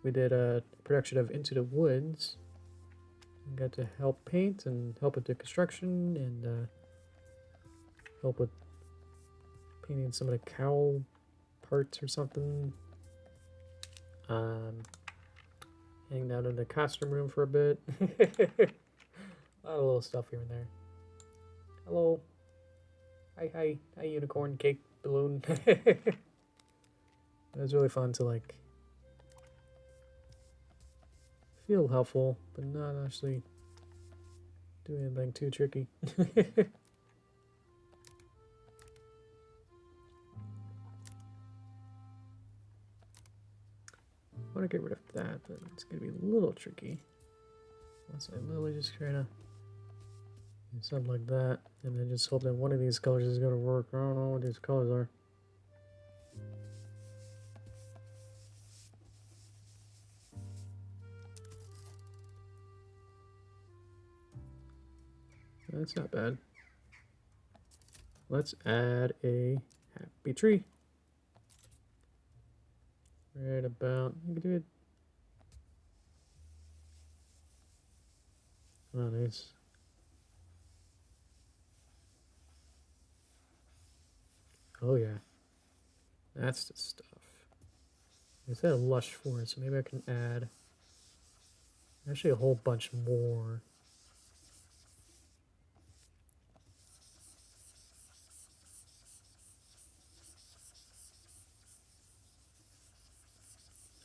Speaker 1: We did a production of Into the Woods. I got to help paint and help with the construction and help with painting some of the cowl parts or something. Hanging out in the costume room for a bit. A lot of little stuff here and there. Hello. Hi, unicorn cake balloon. It was really fun to like feel helpful, but not actually do anything too tricky. I want to get rid of that, but it's going to be a little tricky. Once I literally just try to do something like that, and then just hope that one of these colors is going to work. I don't know what these colors are. That's not bad. Let's add a happy tree. Right about, you can do it. Oh, nice. Oh yeah, that's the stuff. I said a lush forest, so maybe I can add actually a whole bunch more.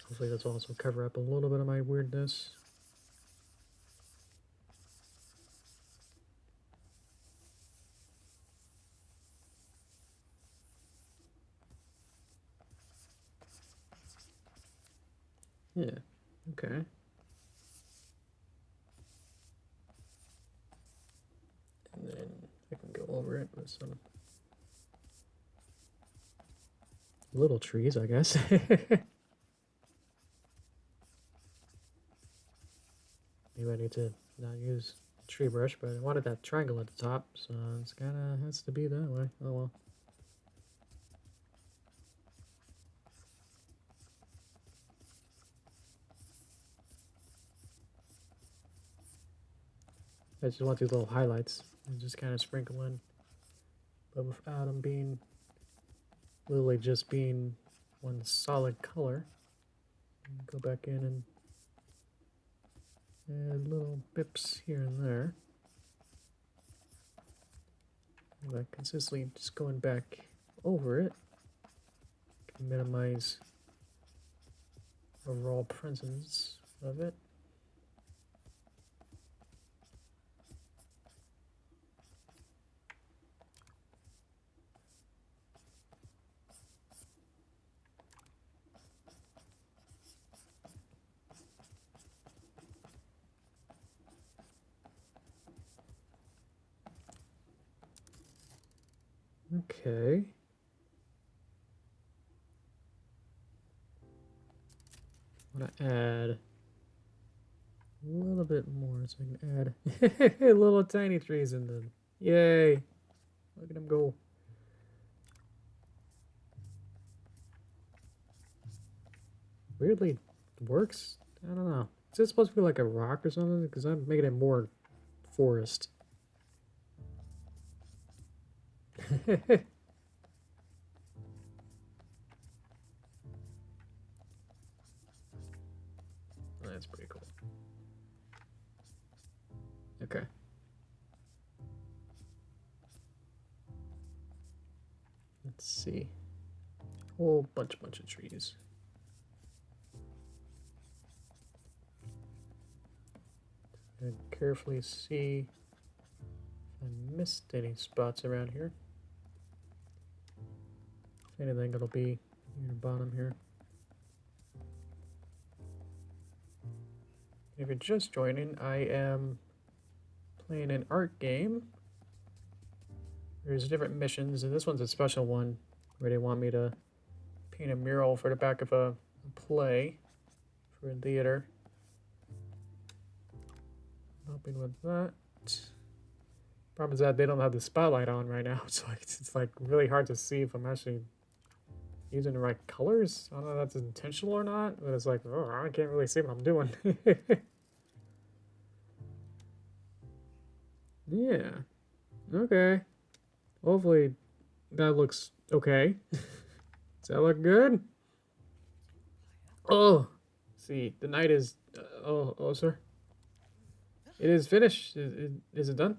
Speaker 1: Hopefully that's also cover up a little bit of my weirdness. Yeah, okay. And then I can go over it with some little trees, I guess. Maybe I need to not use tree brush, but I wanted that triangle at the top, so it's kind of has to be that way. Oh well. I just want these little highlights and just kind of sprinkle in, but without them being literally just being one solid color. Go back in and add little bips here and there. Like consistently just going back over it can minimize overall presence of it. Okay. I want to add a little bit more so I can add little tiny trees in them. Yay! Look at them go. Weirdly, it works. I don't know. Is it supposed to be like a rock or something? Because I'm making it more forest. That's pretty cool. Okay. Let's see. Whole bunch of trees. And carefully see if I missed any spots around here. If anything, it'll be near the bottom here. If you're just joining, I am playing an art game. There's different missions, and this one's a special one where they want me to paint a mural for the back of a play for a theater. Helping with that. Problem is that they don't have the spotlight on right now, so it's like really hard to see if I'm actually using the right colors. I don't know if that's intentional or not, but it's like, oh, I can't really see what I'm doing. Yeah. Okay. Hopefully that looks okay. Does that look good? Oh, see, the night is. Oh, sir. It is finished. Is it done?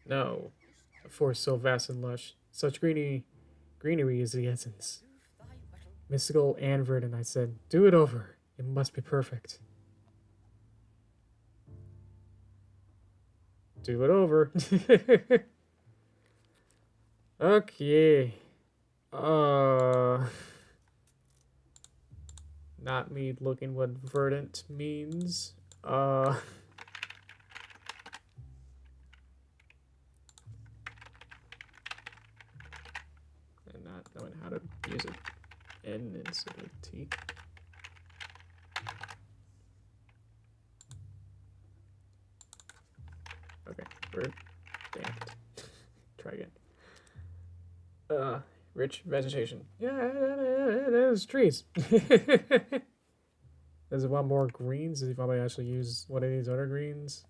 Speaker 1: No. A forest so vast and lush, such greenery is the essence. Mystical and verdant, I said. Do it over. It must be perfect. Do it over. Okay. Not me looking what verdant means. And not knowing how to use an N instead of T. Okay, bird. Damn it. Try again. Rich vegetation. Yeah, there's trees. Does it want more greens? Does he probably actually use one of these other greens?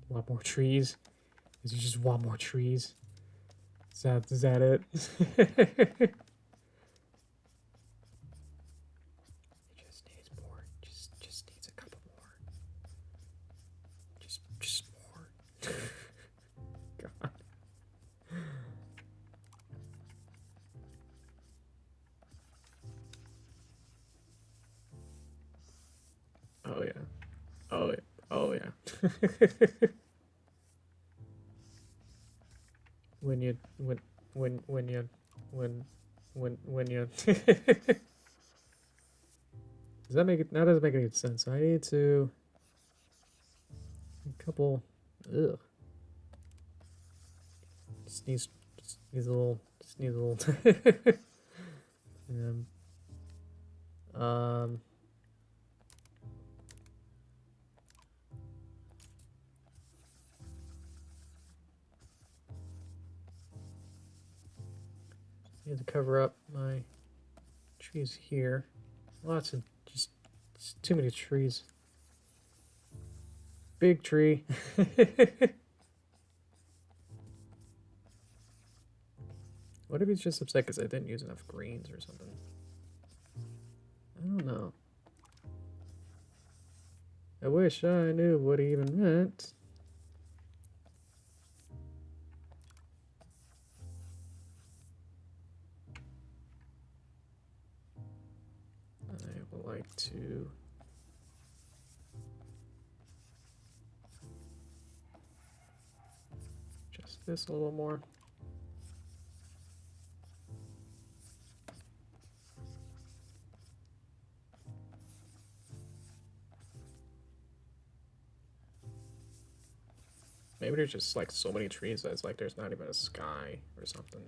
Speaker 1: Want more trees? Does he just want more trees? Is that it? It just needs more. Just needs a couple more. Just more. God. Oh yeah. Oh yeah. Oh yeah. when you does that make it? That doesn't make any sense. I need to a couple. Ugh. Just needs a little. Need to cover up my trees here. Lots of just too many trees. big tree. What if he's just upset because I didn't use enough greens or something? I don't know. I wish I knew what he even meant. I would like to adjust this a little more. Maybe there's just like so many trees that it's like there's not even a sky or something.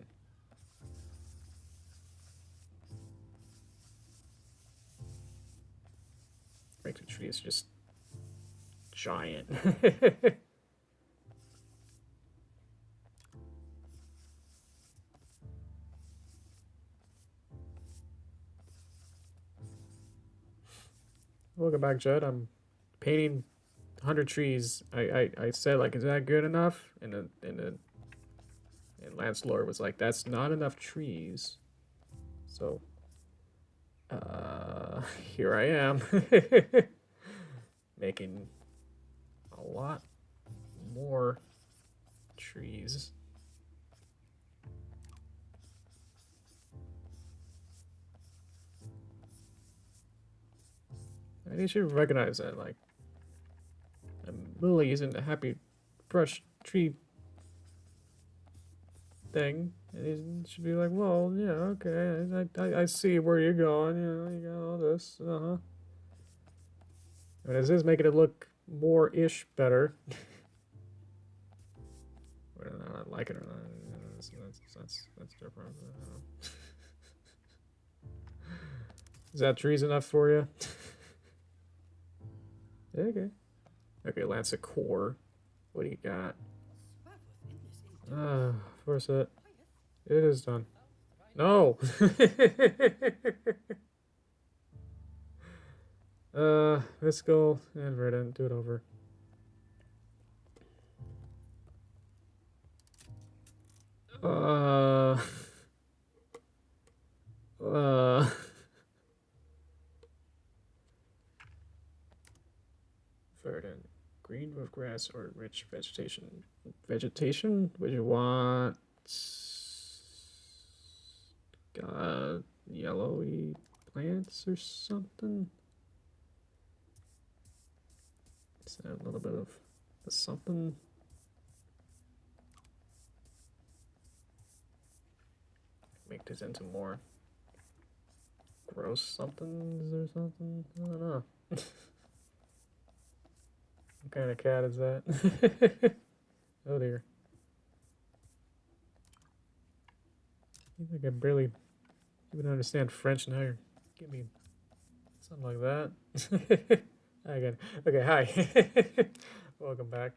Speaker 1: Make the trees just giant. Welcome back, Judd. I'm painting 100 trees. I said, like, is that good enough? And Lance Lord was like, that's not enough trees. So here I am. Making a lot more trees. And you should recognize that, like, I'm literally using the happy brush tree thing, and he should be like, well, yeah, okay, I see where you're going, you know, you got all this, But this is making it look more-ish better. Whether or not I like it or not, that's different. Is that trees enough for you? Okay. Okay, Lance, a core. What do you got? Force it. It is done. No! Let's go and Verdant, do it over. Verdant. Green with grass or rich vegetation? Vegetation? Would you want yellowy plants or something? Is that a little bit of the something? Make this into more gross somethings or something? I don't know. What kind of cat is that? Oh dear. You think I barely even understand French now? You're giving me something like that. Again. Okay, hi. Welcome back.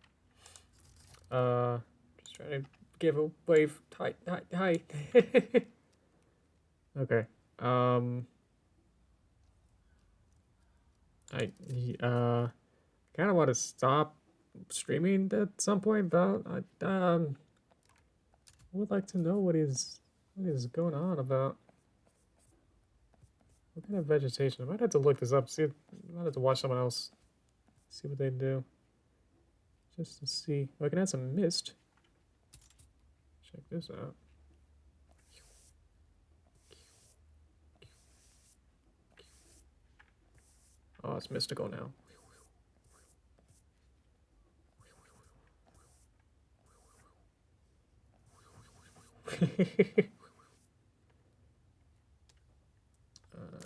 Speaker 1: Just trying to give a wave. Hi. Okay. I kind of want to stop streaming at some point, but I would like to know what is going on about. What kind of vegetation? I might have to look this up. See, I might have to watch someone else. See what they do. Just to see. Oh, I can add some mist. Check this out. Oh, it's mystical now.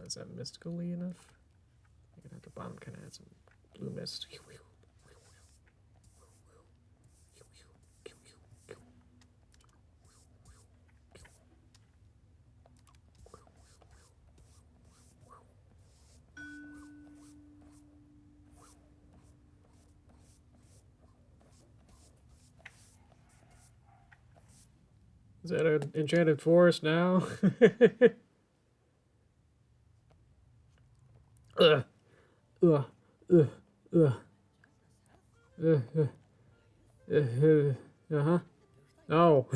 Speaker 1: Is that mystically enough? I'm gonna have to bottom kind of add some blue mist. Is that an enchanted forest now? Ugh. Uh-huh. No.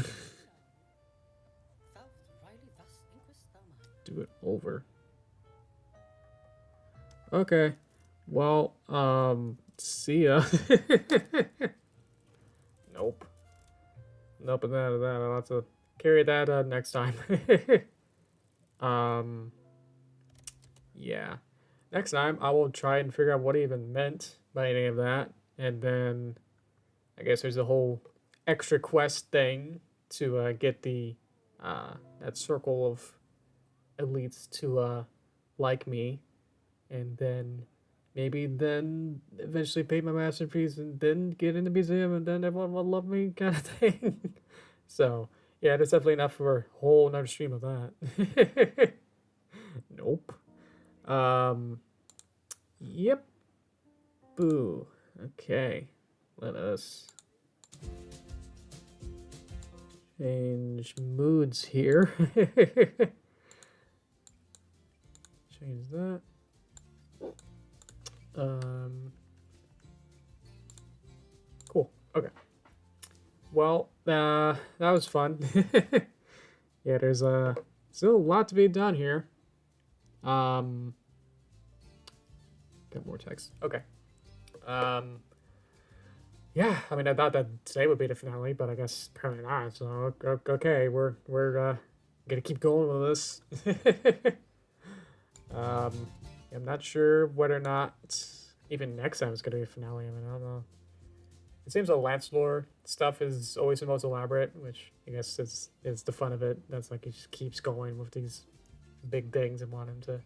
Speaker 1: Do it over. Okay. Well, see ya. Nope. Nope, and that. I'll have to carry that next time. um, yeah. Next time, I will try and figure out what he even meant by any of that. And then, I guess there's a whole extra quest thing to get the that circle of elites to like me, and then maybe then eventually pay my masterpiece and then get in the museum and then everyone will love me kind of thing. So yeah, there's definitely enough for a whole another stream of that. Nope. Yep. Boo. Okay. Let us change moods here. Change that. Cool. Okay. Well, that was fun. Yeah, there's still a lot to be done here. Got more text. Okay. Yeah, I mean, I thought that today would be the finale, but I guess apparently not. So okay, we're gonna keep going with this. I'm not sure whether or not even next time it's gonna be a finale. I mean, I don't know. It seems the Lance lore stuff is always the most elaborate, which I guess is the fun of it. That's like he just keeps going with these big things and want him to,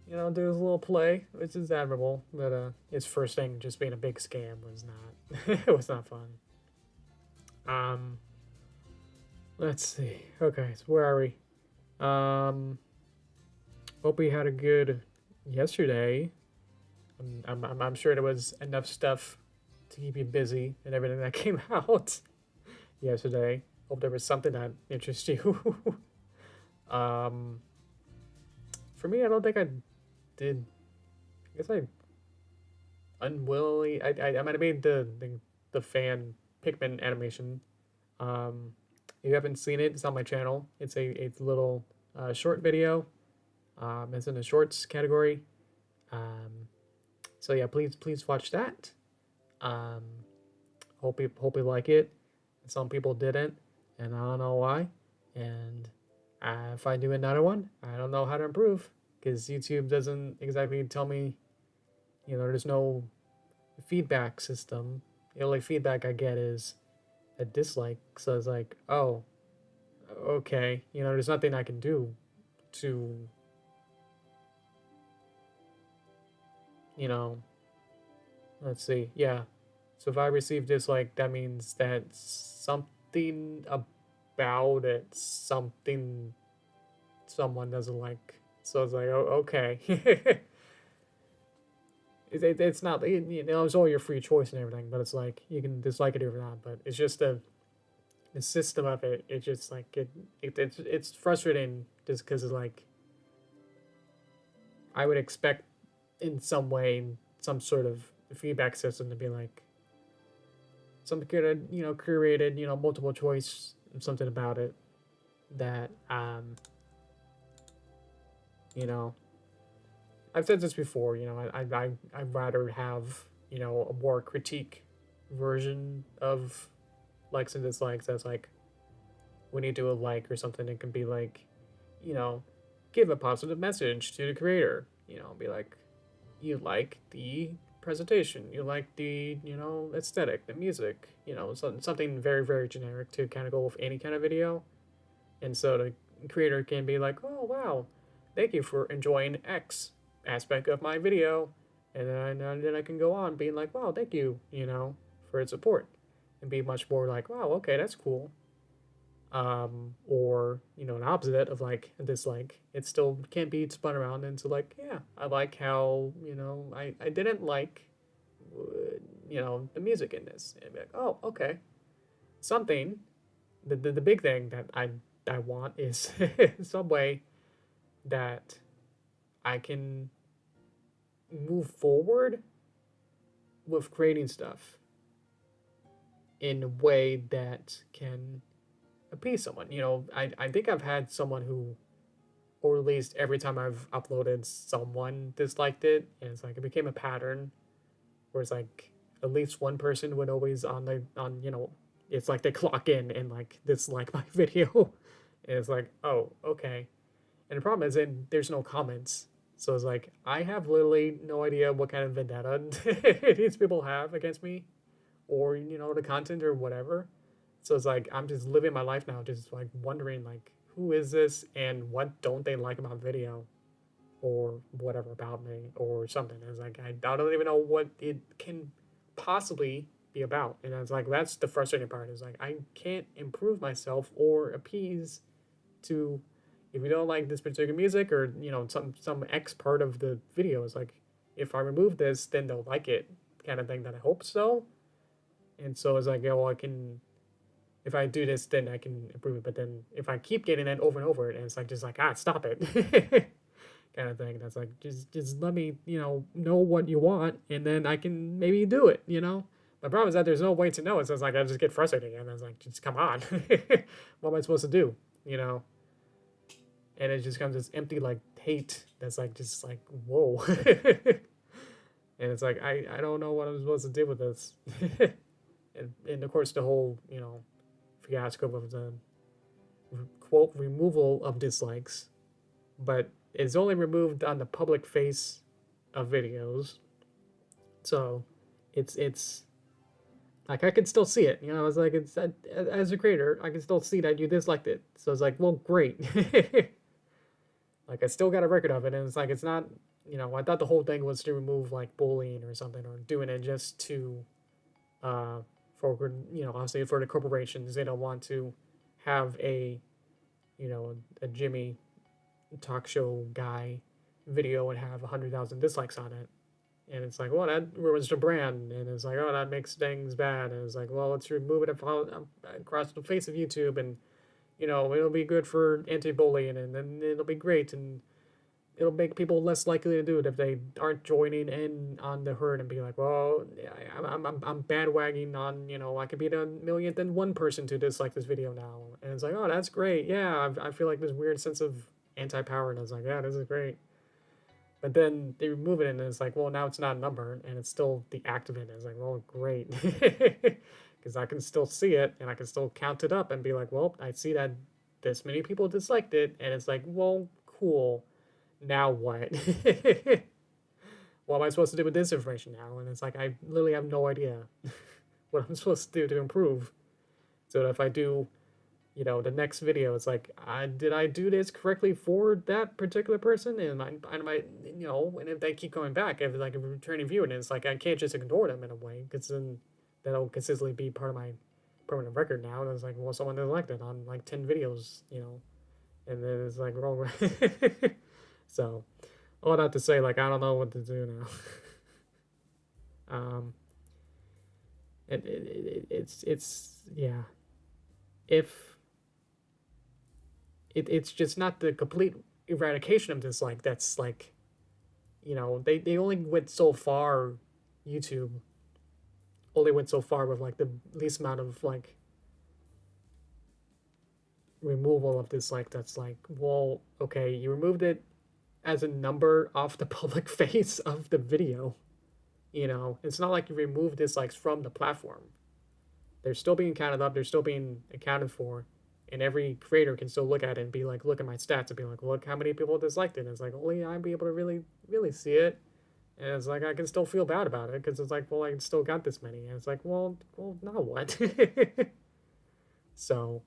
Speaker 1: you know, do his little play, which is admirable. But his first thing just being a big scam was not it was not fun. Let's see. Okay, so where are we? Hope we had a good yesterday. I'm sure there was enough stuff to keep you busy and everything that came out yesterday. Hope there was something that interests you. For me, I don't think I did. I guess I unwillingly. I might have made the fan Pikmin animation. If you haven't seen it, it's on my channel. It's a little short video. It's in the shorts category. So yeah, please watch that. Hope you like it. Some people didn't, and I don't know why. And if I do another one, I don't know how to improve because YouTube doesn't exactly tell me. You know, there's no feedback system. The only feedback I get is a dislike. So it's like, oh, okay. You know, there's nothing I can do to, you know, let's see. Yeah. So if I receive dislike, that means that something about it, something someone doesn't like. So it's like, oh, okay. It's not, you know, it's all your free choice and everything, but it's like you can dislike it or not. But it's just the system of it. It's just like it's frustrating just because it's like I would expect in some way some sort of feedback system to be like some kind of, you know, curated, you know, multiple choice, something about it that you know, I've said this before, you know, I'd rather have, you know, a more critique version of likes and dislikes. That's like when you do a like or something, it can be like, you know, give a positive message to the creator, you know, be like, you like the presentation, you like the, you know, aesthetic, the music, you know, something very, very generic to kind of go with any kind of video. And so the creator can be like, oh, wow, thank you for enjoying X aspect of my video. And then I can go on being like, wow, thank you, you know, for its support. And be much more like, wow, okay, that's cool. Or, you know, an opposite of like a dislike. It still can't be spun around into like, yeah, I like how, you know, I didn't like, you know, the music in this. And be like, oh, okay. Something, the big thing that I want is some way that I can move forward with creating stuff in a way that can appease someone. You know, I think I've had someone who, or at least every time I've uploaded, someone disliked it, and it's like it became a pattern where it's like at least one person would always you know, it's like they clock in and like dislike my video, and it's like, oh, okay. And the problem is that there's no comments, so it's like I have literally no idea what kind of vendetta these people have against me, or you know, the content or whatever. So it's like I'm just living my life now, just like wondering like who is this and what don't they like about video or whatever about me or something. It's like I don't even know what it can possibly be about. And it's like that's the frustrating part, is like I can't improve myself or appease to, if you don't like this particular music or you know some X part of the video, is like if I remove this then they'll like it, kind of thing, that I hope so. And so it's like, yeah, well, I can, if I do this, then I can improve it. But then if I keep getting it over and over, and it's like just like stop it, kind of thing. That's like just let me know what you want, and then I can maybe do it. You know. The problem is that there's no way to know it. So it's like I just get frustrated, and it's like just come on, what am I supposed to do? You know. And it just comes this empty like hate that's like just like whoa, and it's like I don't know what I'm supposed to do with this. And of course the whole fiasco of the quote removal of dislikes, but it's only removed on the public face of videos, so it's like I can still see it. It's like it's as a creator I can still see that you disliked it, so it's like, well, great. Like I still got a record of it, and it's like it's not, I thought the whole thing was to remove like bullying or something, or doing it just to for obviously for the corporations. They don't want to have a a Jimmy talk show guy video and have 100,000 dislikes on it, and it's like, well, that ruins the brand, and it's like, oh, that makes things bad, and it's like, well, let's remove it across the face of YouTube, and it'll be good for anti-bullying, and then it'll be great, and it'll make people less likely to do it if they aren't joining in on the herd and be like, well, I'm bandwagging on, I could be the millionth and one person to dislike this video now. And it's like, oh, that's great. Yeah, I feel like this weird sense of anti-power, and I was like, yeah, this is great. But then they remove it, and it's like, well, now it's not a number, and it's still the act of it. And it's like, well, great. Because I can still see it, and I can still count it up and be like, well, I see that this many people disliked it, and it's like, well, cool. Now what? What am I supposed to do with this information now? And it's like, I literally have no idea what I'm supposed to do to improve. So that if I do, the next video, it's like, did I do this correctly for that particular person? And I and if they keep coming back, if like a returning viewer, and it's like, I can't just ignore them in a way, because then that'll consistently be part of my permanent record now. And it's like, well, someone disliked it on like 10 videos, and then it's like, well, so all that to say, like, I don't know what to do now. It's yeah. If it's just not the complete eradication of dislike, that's like, they only went so far. YouTube only went so far with like the least amount of like removal of dislike. That's like, well, okay, you removed it as a number off the public face of the video. It's not like you remove dislikes from the platform. They're still being counted up, they're still being accounted for, and every creator can still look at it and be like, look at my stats and be like, look how many people disliked it. And it's like, only I'd be able to really, really see it. And it's like, I can still feel bad about it, because it's like, well, I still got this many. And it's like, well, now what? So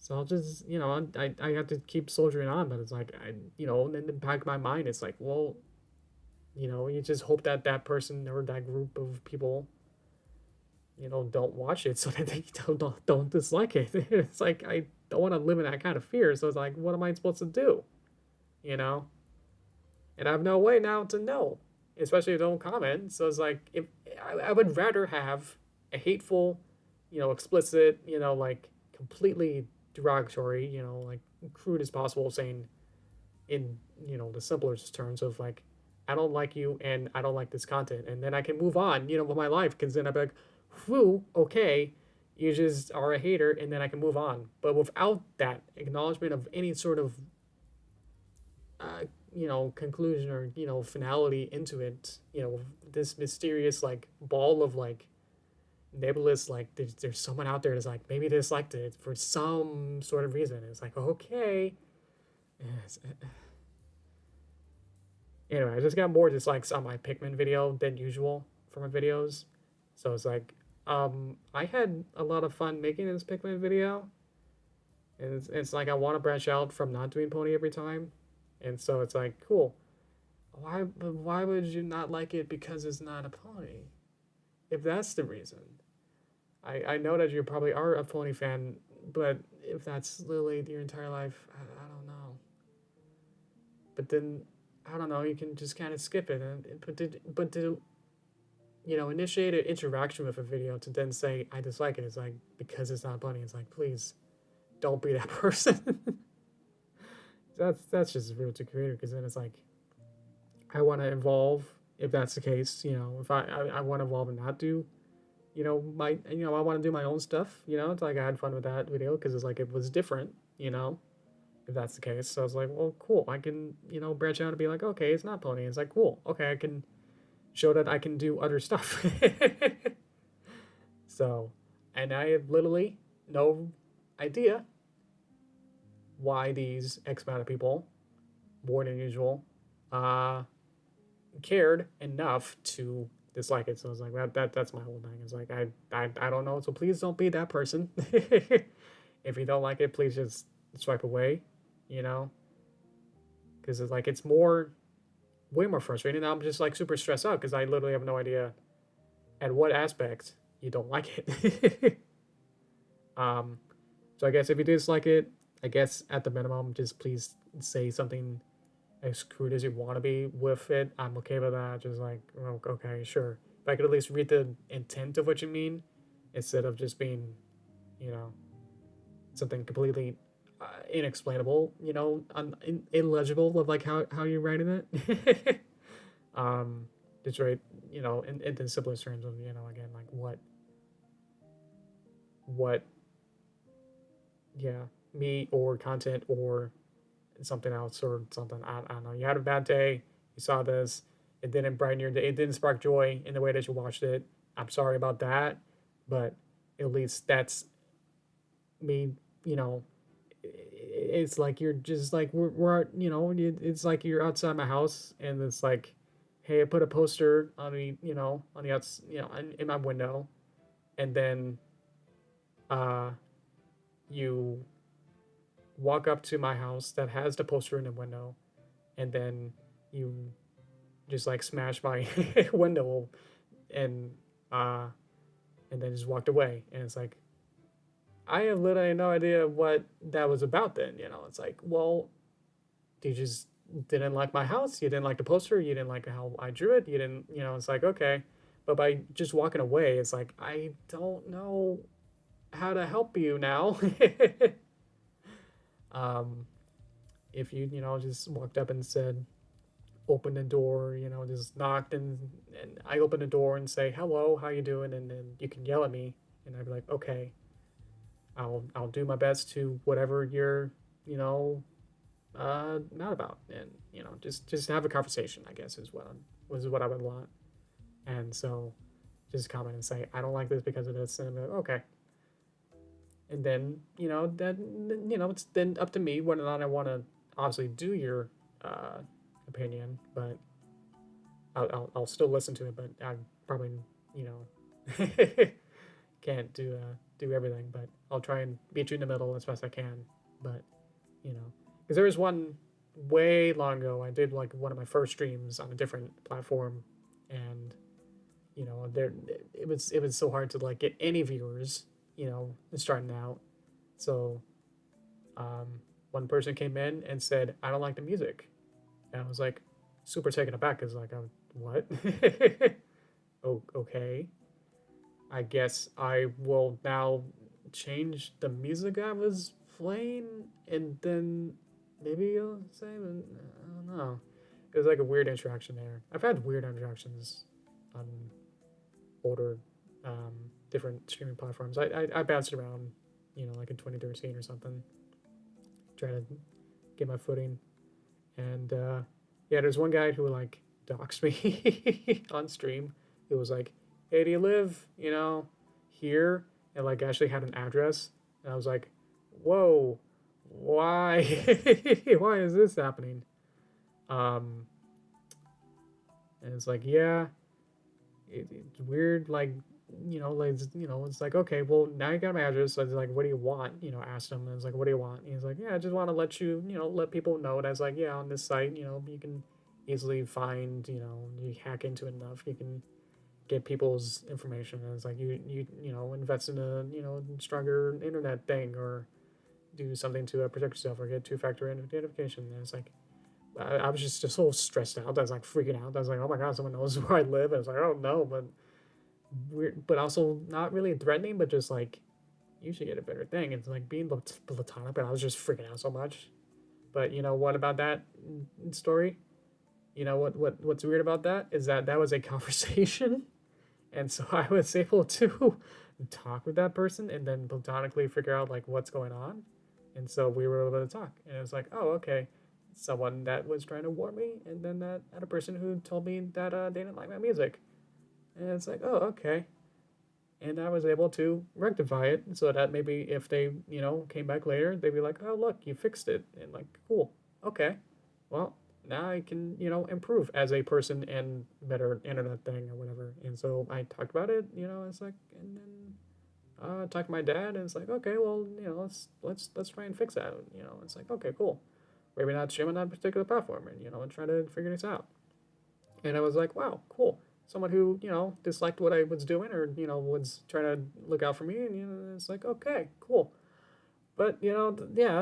Speaker 1: So I'll just, I have to keep soldiering on, but it's like, in the back of my mind, it's like, well, you just hope that that person or that group of people, don't watch it so that they don't dislike it. It's like, I don't want to live in that kind of fear. So it's like, what am I supposed to do? And I have no way now to know, especially if they don't comment. So it's like, if I would rather have a hateful, explicit, like completely derogatory, like crude as possible, saying in, the simplest terms of like, I don't like you and I don't like this content. And then I can move on, with my life. Because then I'd be like, whew, okay, you just are a hater. And then I can move on. But without that acknowledgement of any sort of, uh, conclusion or, finality into it, this mysterious, like, ball of, like, nebulous, like, there's someone out there that's like, maybe they disliked it for some sort of reason. It's like, okay. Yes. Anyway, I just got more dislikes on my Pikmin video than usual for my videos. So it's like, I had a lot of fun making this Pikmin video. And it's like I want to branch out from not doing pony every time. And so it's like, cool. Why would you not like it because it's not a pony? If that's the reason. I know that you probably are a pony fan, but if that's literally your entire life, I don't know. But then, I don't know, you can just kind of skip it. But to initiate an interaction with a video to then say, I dislike it, it's like, because it's not funny, it's like, please, don't be that person. That's just rude to creator, because then it's like, I want to evolve, if that's the case, if I want to evolve and not do, I want to do my own stuff, it's like I had fun with that video, because it's like, it was different, if that's the case. So I was like, well, cool, I can, branch out and be like, okay, it's not pony. It's like, cool, okay, I can show that I can do other stuff. So, and I have literally no idea why these X amount of people, more than usual, cared enough to dislike it. So I was like, that's my whole thing. It's like, I don't know. So please don't be that person. If you don't like it, please just swipe away, because it's like, it's way more frustrating. I'm just like super stressed out because I literally have no idea at what aspect you don't like it. So I guess if you dislike it, I guess at the minimum, just please say something as crude as you want to be with it. I'm okay with that. Just like, okay, sure. If I could at least read the intent of what you mean, instead of just being, something completely inexplainable, illegible of like how you're writing it. Just right, in the simplest terms of, again, like what, yeah, me or content or something else or something. I don't know. You had a bad day. You saw this. It didn't brighten your day. It didn't spark joy in the way that you watched it. I'm sorry about that, but at least that's me. It's like you're just like we're it's like you're outside my house and it's like, hey, I put a poster on on the outs in my window, and then you walk up to my house that has the poster in the window, and then you just like smash my window and uh and then just walked away, and it's like, I have literally no idea what that was about then. It's like, well, you just didn't like my house, you didn't like the poster, you didn't like how I drew it, you didn't, it's like, okay. But by just walking away, it's like, I don't know how to help you now. If you, just walked up and said, open the door, just knocked and I open the door and say, hello, how you doing? And then you can yell at me and I'd be like, okay, I'll do my best to whatever you're, not about. And, just have a conversation, I guess, is what I would want. And so just comment and say, I don't like this because of this. And I'm like, okay. And then, it's then up to me whether or not I want to obviously do your opinion, but I'll still listen to it, but I probably, can't do everything, but I'll try and meet you in the middle as best I can. But, because there was one way long ago, I did like one of my first streams on a different platform, and there it was so hard to like get any viewers, starting out. So one person came in and said, I don't like the music, and I was like super taken aback, because like, what? Oh, okay, I guess I will now change the music I was playing, and then maybe you'll say, I don't know. there's like a weird interaction there. I've had weird interactions on older, different streaming platforms. I bounced around, like in 2013 or something, trying to get my footing. And yeah, there's one guy who like doxed me on stream. It was like, hey, do you live, here? And like actually had an address. And I was like, whoa, why? Why is this happening? And it's like, yeah, it's weird. Like, it's like, okay, well, now you got my address. So it's like, what do you want? Asked him. And it's like, what do you want? And he's like, yeah, I just want to let you, let people know. And I was like, yeah, on this site, you can easily find, you hack into it enough, you can get people's information. And it's like, you invest in a, stronger internet thing, or do something to protect yourself, or get two-factor identification. And it's like, I was just so stressed out. I was like freaking out. I was like, oh my god, someone knows where I live. And it's like, oh no, but weird, but also not really threatening, but just like, you should get a better thing. It's like being platonic, but I was just freaking out so much. But what about that story? What's weird about that is that was a conversation, and so I was able to talk with that person and then platonically figure out like what's going on, and so we were able to talk. And it was like, oh, okay, someone that was trying to warn me, and then that had a person who told me that they didn't like my music, and it's like, oh, okay. And I was able to rectify it so that maybe if they, came back later, they'd be like, oh, look, you fixed it. And like, cool. Okay. Well, now I can, improve as a person and better internet thing or whatever. And so I talked about it, it's like, and then talked to my dad, and it's like, okay, well, let's try and fix that. It's like, okay, cool. Maybe not stream on that particular platform, and, and try to figure this out. And I was like, wow, cool. Someone who, disliked what I was doing, or, was trying to look out for me. And, it's like, okay, cool. But, yeah,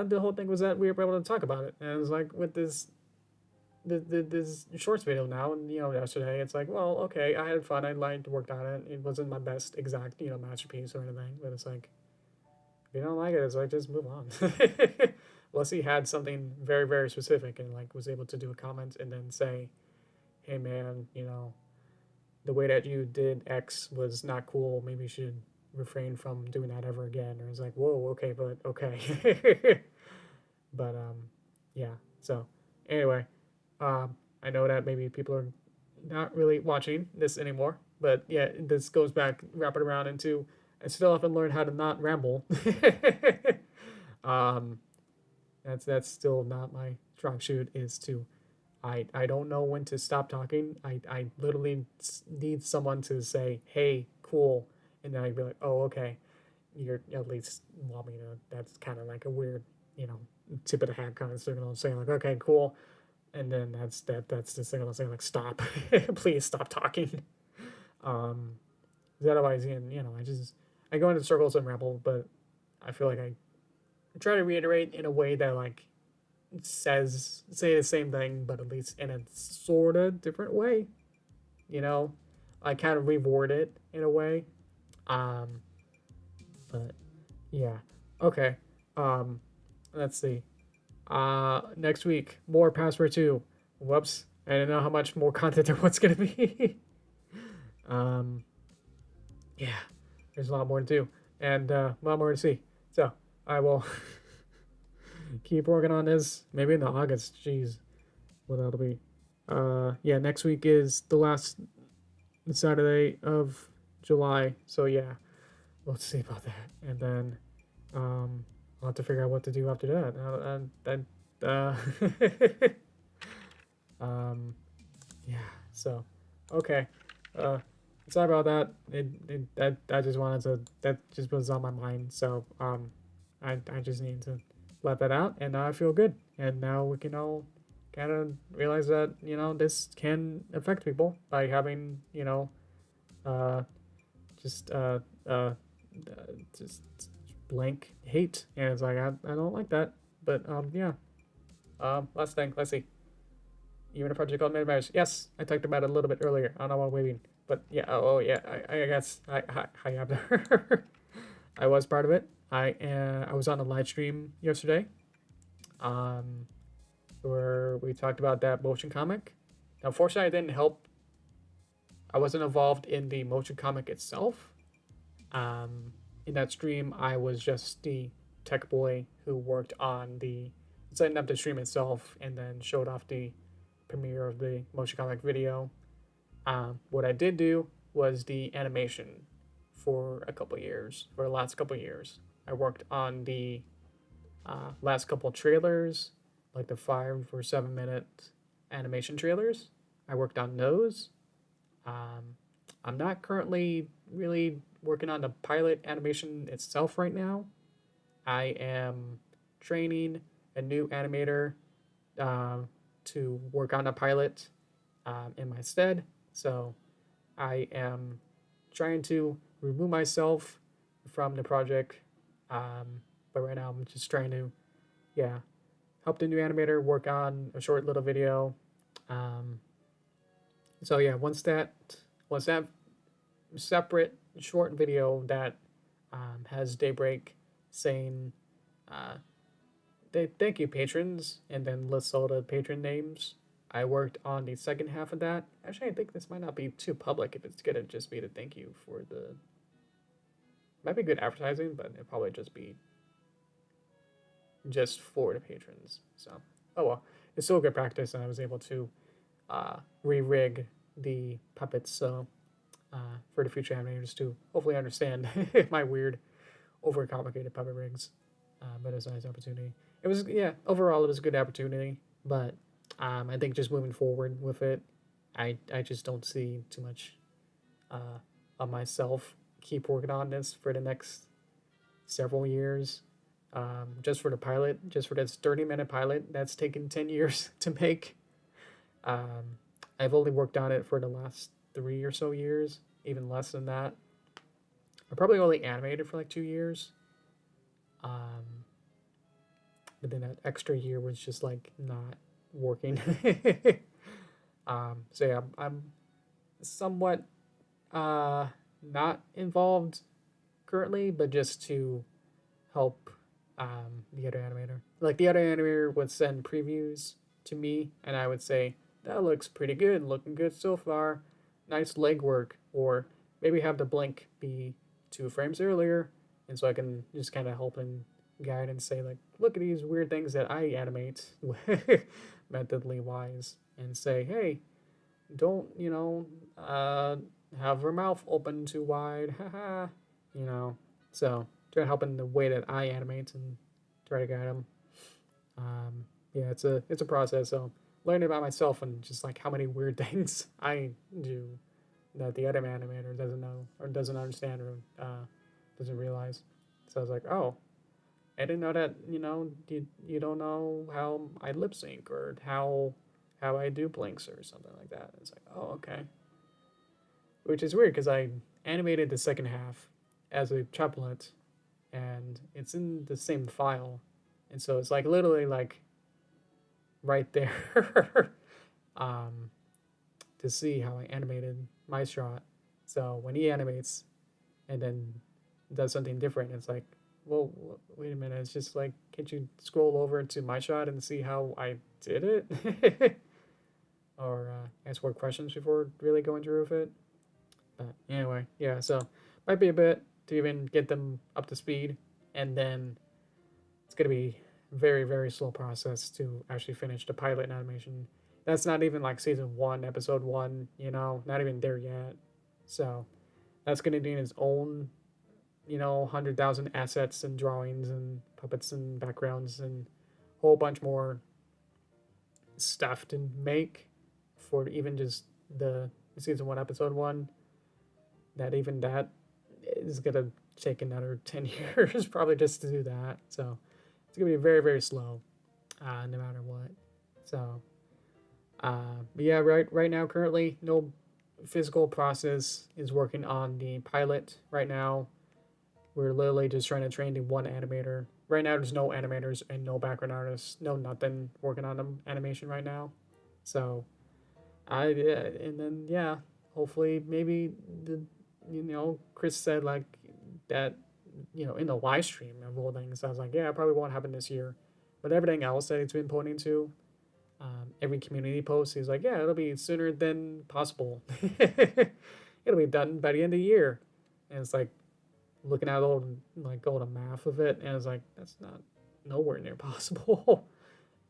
Speaker 1: the whole thing was that we were able to talk about it. And it was like, with this shorts video now, and, yesterday, it's like, well, okay, I had fun. I liked, worked on it. It wasn't my best exact, masterpiece or anything. But it's like, if you don't like it, it's like, just move on. Unless he had something very, very specific and, like, was able to do a comment and then say, hey, man, the way that you did X was not cool. Maybe you should refrain from doing that ever again. Or it's like, whoa, okay, but okay. But yeah. So anyway, I know that maybe people are not really watching this anymore, but yeah, this goes back, wrap it around into, I still haven't learned how to not ramble. That's still not my strong suit, is to I don't know when to stop talking. I literally need someone to say, hey, cool. And then I'd be like, oh, okay. You're at least want me to. That's kind of like a weird, tip of the hat kind of signal, saying like, okay, cool. And then that's the signal saying like, stop. Please stop talking. Otherwise, I go into circles and ramble, but I feel like I try to reiterate in a way that like, say the same thing, but at least in a sort of different way. I kind of reward it in a way. But yeah, okay. Let's see. Next week, more Passpartout. Whoops, I don't know how much more content there was gonna be. Yeah, there's a lot more to do, and a lot more to see. So I will keep working on this. Maybe in the August. Jeez, what that'll be. Yeah, next week is the last Saturday of July. So yeah, we'll see about that. And then I'll have to figure out what to do after that. Yeah. So okay. Sorry about that. I just wanted to. That just was on my mind. So I just need to let that out, and now I feel good. And now we can all kind of realize that, this can affect people by having, just blank hate. And it's like, I don't like that. But, yeah. Last thing, let's see. You're in a project called Moderators. Yes, I talked about it a little bit earlier. I don't know why I'm waiting. But, yeah, yeah, I guess I have there. I was part of it. I was on a live stream yesterday, where we talked about that motion comic, Unfortunately, I didn't help. I wasn't involved in the motion comic itself. In that stream, I was just the tech boy who worked on the setting up the stream itself and then showed off the premiere of the motion comic video. What I did do was the animation for the last couple years. I worked on the last couple trailers, like the 5 or 7 minute animation trailers. I worked on those. I'm not currently really working on the pilot animation itself right now. I am training a new animator to work on a pilot in my stead. So I am trying to remove myself from the project. But right now I'm just trying to, help the new animator work on a short little video. So yeah, once that separate short video that has Daybreak saying thank you patrons and then lists all the patron names. I worked on the second half of that. Actually, I think this might not be too public if it's gonna just be to thank you for the. Might be good advertising, but it'll probably just be just for the patrons. So, oh well, it's still good practice, and I was able to re-rig the puppets. So, for the future animators to hopefully understand my weird, overcomplicated puppet rigs. But it's a nice opportunity. It was overall it was a good opportunity, but I think just moving forward with it, I just don't see too much of myself keep working on this for the next several years. Just for the pilot, just for this 30-minute pilot, that's taken 10 years to make. I've only worked on it for the last 3 or so years, even less than that. I probably only animated for like 2 years. But then that extra year was just like not working. So yeah, I'm somewhat not involved currently, but just to help the other animator. Like the other animator would send previews to me, and I would say that looks pretty good, looking good so far. Nice legwork, or maybe have the blink be 2 frames earlier, and so I can just kind of help and guide and say like, look at these weird things that I animate methodly wise, and say, hey, don't have her mouth open too wide, haha, So try to help in the way that I animate and try to guide them. It's a process. So learning about myself and just like how many weird things I do that the other animator doesn't know or doesn't understand or doesn't realize. So I was like, oh, I didn't know that, you don't know how I lip sync or how I do blinks or something like that. It's like, oh, okay. Which is weird because I animated the second half as a chaplet and it's in the same file. And so it's like literally like right there to see how I animated my shot. So when he animates and then does something different, it's like, well, wait a minute. It's just like, can't you scroll over to my shot and see how I did it? Or ask more questions before really going through with it. But anyway, yeah, so might be a bit to even get them up to speed. And then it's going to be very, very slow process to actually finish the pilot animation. That's not even like season 1, episode 1, not even there yet. So that's going to need its own 100,000 assets and drawings and puppets and backgrounds and a whole bunch more stuff to make for even just the season 1, episode 1. That is going to take another 10 years probably just to do that. So it's going to be very, very slow no matter what. So, but yeah, right now, currently, no physical process is working on the pilot right now. We're literally just trying to train the one animator. Right now, there's no animators and no background artists, no nothing working on the animation right now. So, hopefully, maybe Chris said like that, in the live stream of all things. I was like, yeah, it probably won't happen this year, but everything else that it's been pointing to, every community post, he's like, yeah, it'll be sooner than possible. It'll be done by the end of the year. And it's like looking at all the math of it, and it's like that's not nowhere near possible.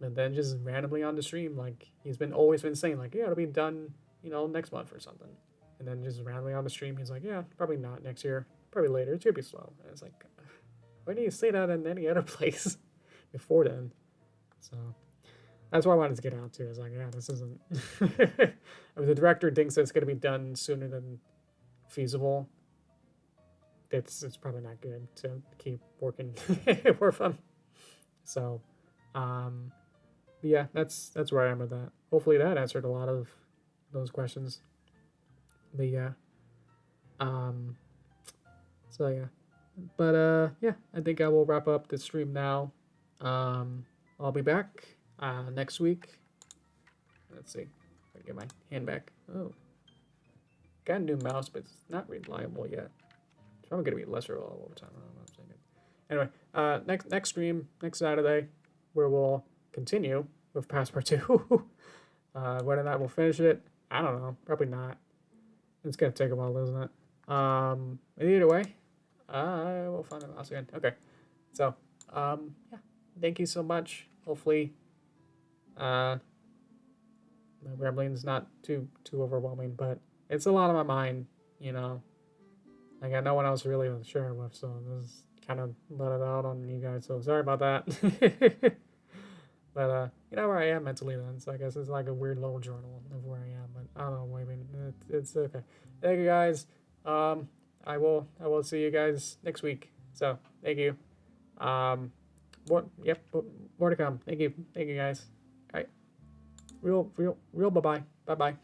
Speaker 1: And then just randomly on the stream, like he's always been saying, like, yeah, it'll be done, next month or something. And then just randomly on the stream, he's like, yeah, probably not next year, probably later. It's gonna be slow. And it's like, why didn't you say that in any other place before then? So that's why I wanted to get out to. It's like, yeah, this isn't. If the director thinks it's gonna be done sooner than feasible, it's probably not good to keep working for fun. So, yeah, that's where I am with that. Hopefully that answered a lot of those questions. But yeah, so yeah, but yeah, I think I will wrap up the stream now. I'll be back next week. Let's see if I can get my hand back. Oh, got a new mouse, but it's not reliable yet. It's probably gonna be less reliable over time. I don't know what I'm saying. Anyway, next stream, next Saturday, where we'll continue with Passpartout. Whether or not we'll finish it, I don't know. Probably not. It's gonna take a while, isn't it? Either way, I will find the mouse again. Okay. So, yeah. Thank you so much. Hopefully, my rambling's not too overwhelming, but it's a lot on my mind, I got no one else really to share it with, so just kind of let it out on you guys. So sorry about that. But you know where I am mentally then, so I guess it's like a weird little journal of where I am. But I don't know, I mean, it's okay. Thank you guys. I will see you guys next week. So thank you. More to come. Thank you guys. All right. Real bye bye.